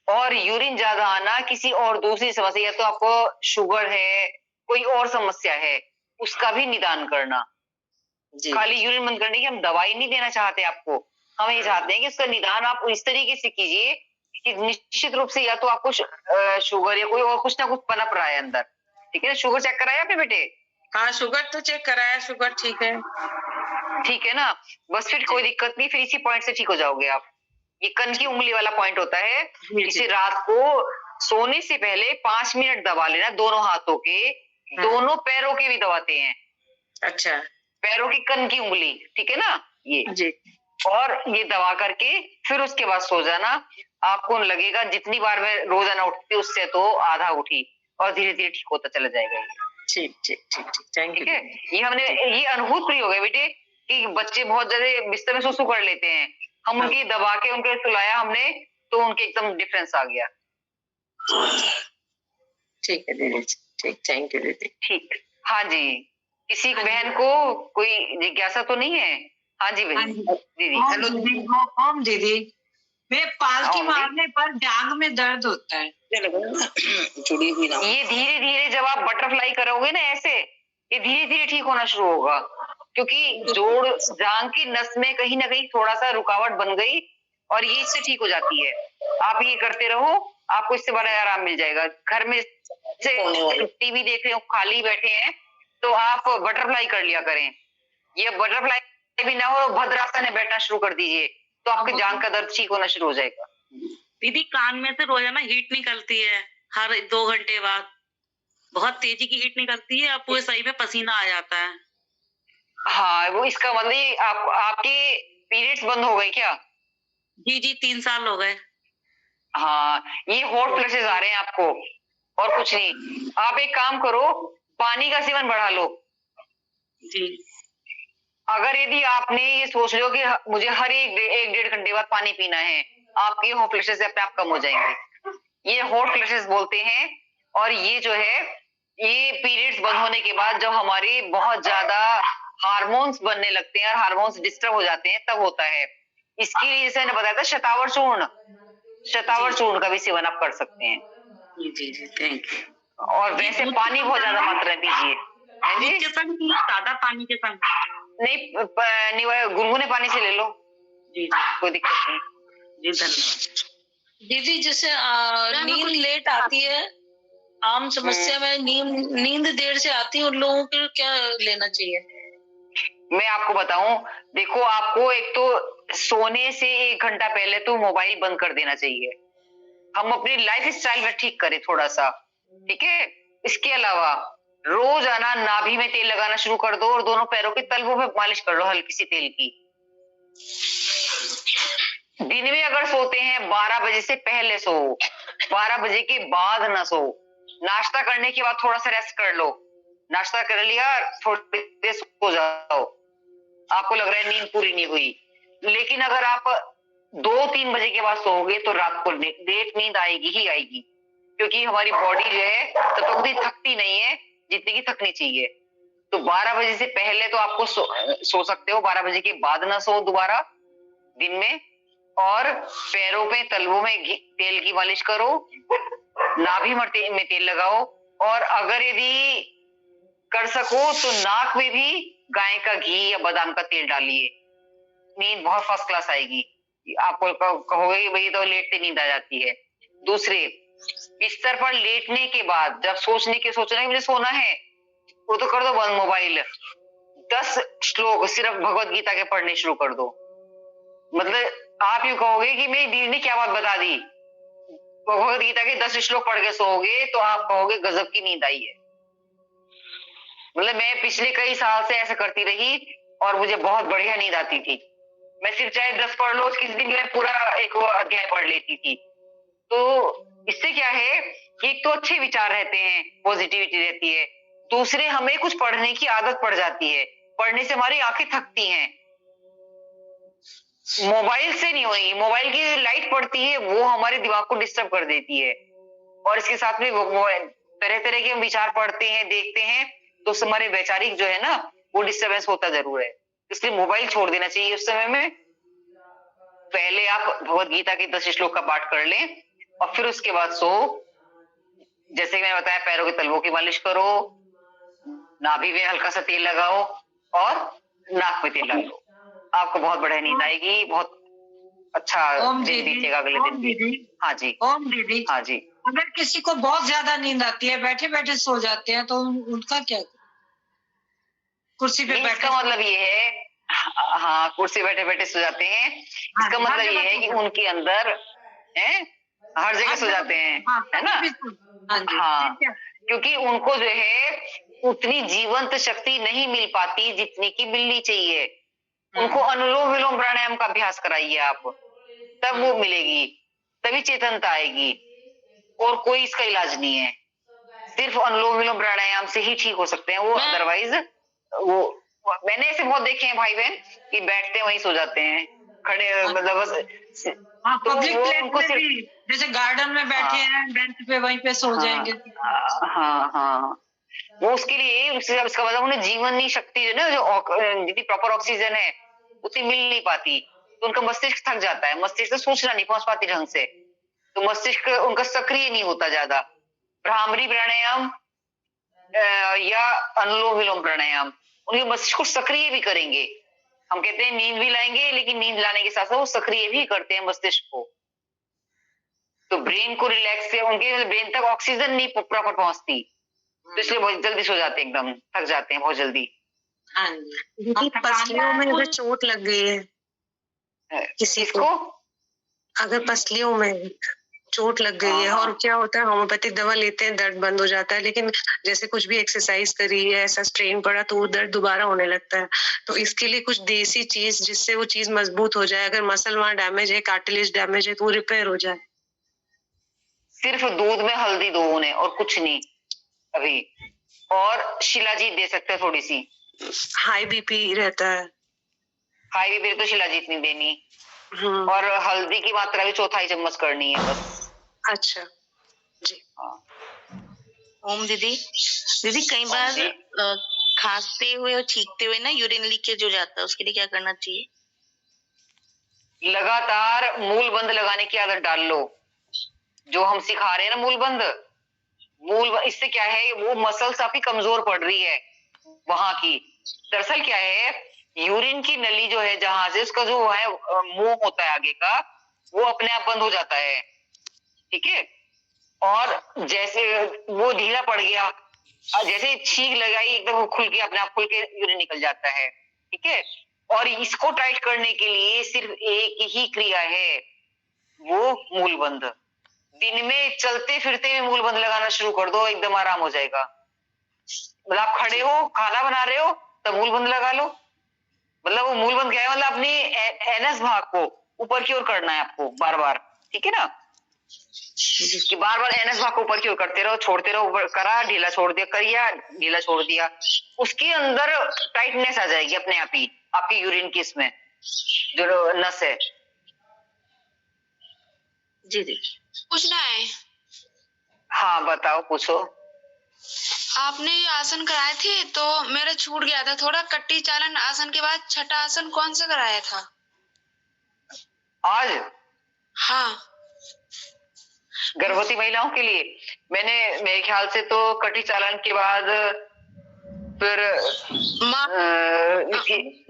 और यूरिन ज्यादा आना किसी और दूसरी समस्या, या तो आपको शुगर है, कोई और समस्या है, उसका भी निदान करना। खाली यूरिन बंद करने की हम दवाई नहीं देना चाहते आपको, हम ये चाहते हैं कि उसका निदान आप इस तरीके से कीजिए कि निश्चित रूप से या तो आपको शुगर या कोई और कुछ ना कुछ पनप रहा है अंदर। ठीक है, शुगर चेक कराया आपने बेटे? हाँ, शुगर तो चेक कराया, शुगर ठीक है। ठीक है ना, बस फिर कोई दिक्कत नहीं, फिर इसी पॉइंट से ठीक हो जाओगे आप। ये कन की उंगली वाला पॉइंट होता है, इसे रात को सोने से पहले 5 मिनट दबा लेना, दोनों हाथों के, दोनों पैरों के भी दबाते हैं। अच्छा, पैरों की कन की उंगली, ठीक है ना ये जी। और ये दबा करके फिर उसके बाद सो जाना। आपको लगेगा जितनी बार मैं रोजाना उठती उससे तो आधा उठी, और धीरे धीरे ठीक होता चला जाएगा। ठीक, थैंक यू। ठीक है, ये हमने ये अनुभूत प्रयोग है बेटे कि बच्चे बहुत ज्यादा बिस्तर में सुसु कर लेते हैं, हम उनकी दबा के उनके सुलाया हमने, तो उनके एकदम डिफरेंस आ गया। ठीक है दीदी, ठीक, थैंक यू दीदी। ठीक। हाँ जी, किसी बहन को कोई जिज्ञासा तो नहीं है? हाँ जी बहन दीदी। हेलो दीदी। ओम दीदी, मैं पालकी मारने पर जांग में दर्द होता है। ये धीरे धीरे जब आप बटरफ्लाई करोगे ना ऐसे, ये धीरे धीरे ठीक होना शुरू होगा, क्योंकि जोड़ जांग की नस में कहीं ना कहीं थोड़ा सा रुकावट बन गई और ये इससे ठीक हो जाती है। आप ये करते रहो, आपको इससे बड़ा आराम मिल जाएगा। घर में से टीवी देख रहे हो, खाली बैठे हैं, तो आप बटरफ्लाई कर लिया करें। ये बटरफ्लाई भी ना हो, भद्रासन में बैठना शुरू कर दीजिए, तो आपके जांग का दर्द ठीक होना शुरू हो जाएगा। दीदी कान में से रोजाना हीट निकलती है, हर 2 घंटे बाद बहुत तेजी की हीट निकलती है, आपको सही में पसीना आ जाता है। हाँ, वो इसका मतलब आपके पीरियड्स बंद हो गए क्या? जी 3 साल हो गए। हाँ, ये हॉट फ्लैशेस आ रहे हैं आपको, और कुछ नहीं। आप एक काम करो, पानी का सेवन बढ़ा लो जी। अगर यदि आपने ये सोच लो कि मुझे हर एक 1-1.5 घंटे बाद पानी पीना है, आपके हॉट फ्लैशेस अपने आप कम हो जाएंगे। ये हॉट फ्लैशेस बोलते हैं, और ये जो है ये पीरियड्स बंद होने के बाद जब हमारे बहुत ज्यादा हार्मोन्स बनने लगते हैं और हार्मोन्स डिस्टर्ब हो जाते हैं, तब होता है। इसके लिए जैसे मैंने बताया था शतावर चूर्ण का भी सेवन आप कर सकते हैं। जी थैंक यू। और वैसे पानी बहुत ज्यादा मात्रा में पीजिए। सादा पानी के संग नहीं, गुनगुने पानी से ले लो। जी कोई दिक्कत नहीं। जी धन्यवाद। दीदी जैसे नींद लेट आती है आम समस्या में नींद देर से आती है, उन लोगों को क्या लेना चाहिए? मैं आपको बताऊं, देखो आपको एक तो सोने से 1 घंटा पहले तो मोबाइल बंद कर देना चाहिए। हम अपनी लाइफ स्टाइल में ठीक करें थोड़ा सा, ठीक है। इसके अलावा रोजाना नाभि में तेल लगाना शुरू कर दो और दोनों पैरों के तलवों में मालिश कर लो हल्की सी तेल की। दिन में अगर सोते हैं 12 बजे से पहले सो, 12 बजे के बाद ना सो। नाश्ता करने के बाद थोड़ा सा रेस्ट कर लो, नाश्ता कर लिया थोड़ी देर सो जाओ, आपको लग रहा है नींद पूरी नहीं हुई। लेकिन अगर आप 2-3 बजे के बाद सोओगे तो रात को लेट नींद आएगी ही आएगी, क्योंकि हमारी बॉडी जो है तब तक उतनी थकती नहीं है जितनी की थकनी चाहिए। तो 12 बजे से पहले तो आपको सो सकते हो, 12 बजे के बाद ना सो दोबारा दिन में। और पैरों पे तलवों में तेल की मालिश करो, नाभि में तेल लगाओ, और अगर यदि कर सको तो नाक में भी गाय का घी या बादाम का तेल डालिए, नींद बहुत फर्स्ट क्लास आएगी। आपको कहोगे भाई तो लेटते नींद आ जाती है। दूसरे, बिस्तर पर लेटने के बाद जब सोचना कि मुझे सोना है, वो तो कर दो बंद मोबाइल, 10 श्लोक सिर्फ भगवत गीता के पढ़ने शुरू कर दो। मतलब आप यूं कहोगे कि मेरी दीदी ने क्या बात बता दी, भगवत गीता के 10 श्लोक पढ़ के सोओगे तो आप कहोगे गजब की नींद आई है। मतलब मैं पिछले कई साल से ऐसा करती रही और मुझे बहुत बढ़िया नींद आती थी। मैं सिर्फ चाहे 10 पढ़ लो, किसी दिन मैं पूरा एक अध्याय पढ़ लेती थी। तो इससे क्या है कि एक तो अच्छे विचार रहते हैं, पॉजिटिविटी रहती है। दूसरे, हमें कुछ पढ़ने की आदत पड़ जाती है, पढ़ने से हमारी आंखें थकती हैं। मोबाइल से नहीं होगी, मोबाइल की लाइट पड़ती है वो हमारे दिमाग को डिस्टर्ब कर देती है, और इसके साथ में तरह तरह के विचार पढ़ते हैं, देखते हैं, तो हमारे वैचारिक जो है ना वो डिस्टर्बेंस होता जरूर है। इसलिए मोबाइल छोड़ देना चाहिए उस समय में। पहले आप भगवत गीता के 10 श्लोक का पाठ कर लें और फिर उसके बाद सो। जैसे मैंने बताया, पैरों के तलवों की मालिश करो, नाभि में हल्का सा तेल लगाओ और नाक में तेल लगाओ, आपको बहुत बढ़िया नींद आएगी, बहुत अच्छा दिन बीतेगा अगले दिन भी। हाँ जी, ओम दीदी, हाँ जी। अगर किसी को बहुत ज्यादा नींद आती है, बैठे बैठे सो जाते हैं, तो उनका क्या? कुर्सी पे बैठे? इसका मतलब ये है, हाँ, कुर्सी बैठे बैठे सो जाते हैं, इसका मतलब ये है कि उनके अंदर है, हर जगह सो जाते हैं, है ना? हाँ, क्योंकि उनको जो है उतनी जीवंत शक्ति नहीं मिल पाती जितनी की मिलनी चाहिए। उनको अनुलोम विलोम प्राणायाम का अभ्यास कराइए आप, तब वो मिलेगी, तभी चेतनता आएगी, और कोई इसका इलाज नहीं है। सिर्फ अनुलोम विलोम प्राणायाम से ही ठीक हो सकते हैं वो, अदरवाइज वो मैंने ऐसे बहुत देखे हैं भाई बहन कि बैठते वहीं सो जाते हैं, खड़े मतलब बस। हाँ, पब्लिक प्लेस में भी, जैसे गार्डन में बैठे हैं बेंच पे, वहीं पे सो जाएंगे। हाँ हाँ, वो उसके लिए इसका मतलब उन्हें जीवनी शक्ति जो ना, जो जितनी प्रॉपर ऑक्सीजन है उतनी मिल नहीं पाती, तो उनका मस्तिष्क थक जाता है, मस्तिष्क से सूचना नहीं पहुंच पाती ढंग से, तो मस्तिष्क उनका सक्रिय नहीं होता ज्यादा। भ्रामरी प्राणायाम या अनुलोम विलोम प्राणायाम उनके मस्तिष्क को सक्रिय भी करेंगे। हम कहते हैं नींद भी लाएंगे, लेकिन नींद लाने के साथ साथ वो सक्रिय भी करते हैं मस्तिष्क को, तो ब्रेन को रिलैक्स से, उनके ब्रेन तक ऑक्सीजन नहीं प्रॉपर पहुंचती, तो इसलिए बहुत जल्दी सो जाते हैं, एकदम थक जाते हैं बहुत जल्दी। हाँ जी, पसलियों में अगर चोट लग गई है किसी को, अगर पसलियों में चोट लग गई है, और क्या होता है, होम्योपैथिक दवा लेते हैं दर्द बंद हो जाता है, लेकिन जैसे कुछ भी एक्सरसाइज करी है, ऐसा स्ट्रेन पड़ा तो वो दर्द दोबारा होने लगता है। तो इसके लिए कुछ देसी चीज जिससे वो चीज मजबूत हो जाए, अगर मसल वहां डैमेज है, कार्टिलेज डैमेज है, तो वो रिपेयर हो जाए। सिर्फ दूध में हल्दी दो उन्हें और कुछ नहीं अभी, और शिलाजीत दे सकते हैं थोड़ी सी। हाई बीपी रहता है, हाई बीपी तो शिलाजीत नहीं देनी, और हल्दी की मात्रा भी 1/4 चम्मच करनी है बस। अच्छा जी। ओम दीदी, कई बार खांसते हुए और छींकते हुए ना यूरिन लीकेज हो जाता है, उसके लिए क्या करना चाहिए? लगातार मूल बंद लगाने की आदत डाल लो, जो हम सिखा रहे हैं ना मूल, इससे क्या है, वो मसल्स आपकी कमजोर पड़ रही है वहां की। दरअसल क्या है, यूरिन की नली जो है जहां से उसका जो है मुंह होता है आगे का, वो अपने आप बंद हो जाता है, ठीक है। और जैसे वो ढीला पड़ गया और जैसे छींक लगाई एकदम वो खुल के अपने आप खुल के यूरिन निकल जाता है, ठीक है। और इसको टाइट करने के लिए सिर्फ एक ही क्रिया है, वो मूलबंध। दिन में चलते फिरते भी मूलबंध लगाना शुरू कर दो, एकदम आराम हो जाएगा। मतलब आप खड़े हो, खाना बना रहे हो, तब मूलबंध लगा लो। मतलब वो मूलबंध क्या है, मतलब अपनी एनएस भाग को ऊपर की ओर करना है आपको बार बार, ठीक है ना, कि बार बार एनएस भाग को ऊपर की ओर करते रहो, छोड़ते रहो, ऊपर करा ढीला छोड़ दिया, करिया ढीला छोड़ दिया, उसके अंदर टाइटनेस आ जाएगी अपने आप ही आपकी यूरिन की इसमें जो नस है। जी जी पूछना है, हाँ बताओ, पूछो। आपने ये आसन कराए थे तो मेरा छूट गया था थोड़ा। कट्टी चालन आसन के बाद छठा आसन कौन सा कराया था आज? हाँ गर्भवती महिलाओं के लिए मैंने, मेरे ख्याल से तो कटी चालन के बाद फिर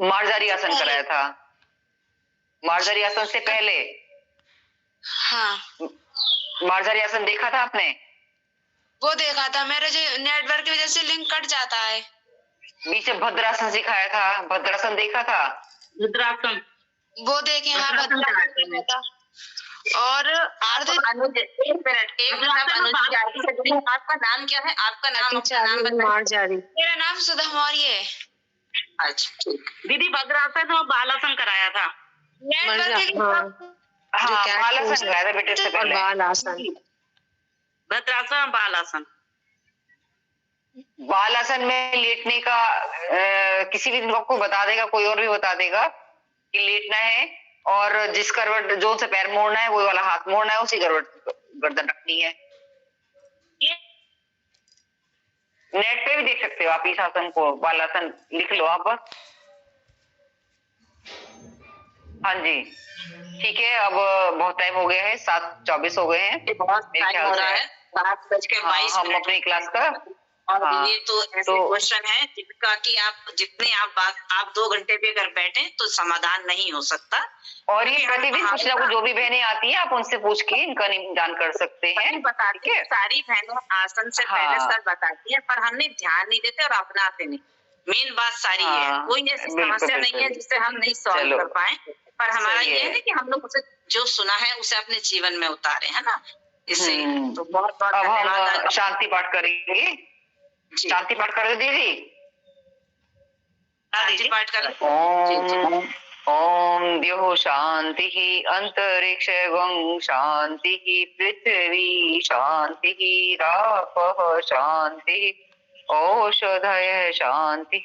मार्जारी आसन कराया था। मार्जारी आसन से पहले? हाँ मार्जारी आसन देखा था आपने? वो देखा था, मेरे जो नेटवर्क की वजह से लिंक कट जाता है। बीच में भद्रासन सिखाया था, भद्रासन देखा था? रुद्रासन वो देखे, हाँ भद्रासन देखा था। और अनुज एक मिनट अनुज जी, आपका नाम क्या है? आपका नाम मार्जारी। मेरा नाम सुधा मौर्य है। अच्छा ठीक। दीदी भद्रासन और बालासन कराया था। हाँ बालासन कराया था बेटे से पहले। बालासन, भद्रासन, बालासन। बालासन में लेटने का किसी भी दिन आपको बता देगा, कोई और भी बता देगा कि लेटना है, और जिस करवट जो से पैर मोड़ना है वो वाला हाथ मोड़ना है, उसी करवट गर्दन रखनी है। नेट पे भी देख सकते हो आप इस आसन को, बालासन लिख लो आप। हाँ जी ठीक है। अब बहुत टाइम हो गया है, 7:24 हो गए हैं। बहुत टाइम हो रहा है, 7:22 हम अपनी क्लास का और ये तो ऐसे क्वेश्चन है जिनका कि आप 2 घंटे भी अगर बैठे तो समाधान नहीं हो सकता। और ये प्रतिदिन कुछ ना कुछ जो भी बहनें आती हैं आप उनसे पूछ के इनका निदान कर सकते हैं। बताती है सारी बहनें आसन से पहले सब बताती है, पर हमने ध्यान नहीं देते और अपनाते नहीं। मेन बात सारी है, कोई ऐसी समस्या नहीं है जिसे हम नहीं सॉल्व कर पाए, पर हमारा ये है कि हम लोग उसे जो सुना है उसे अपने जीवन में उतारे, है ना। इससे तो बहुत बहुत धन्यवाद। हम शांति पाठ करेंगे। शांति पाठ कर दो दीदी। शांति पाठ कर। ओम द्योः शांति, अंतरिक्ष शांति, पृथ्वी शांति, रापः शांति, औषधय शांति,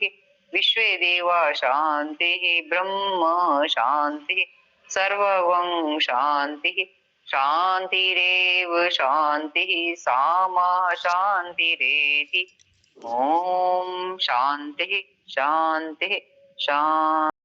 विश्वे देवा शांति, ब्रह्म शांति, सर्वं शांति, शांतिरेव शांति, सामा शांतिरेति। ओम शांति शांति शांति।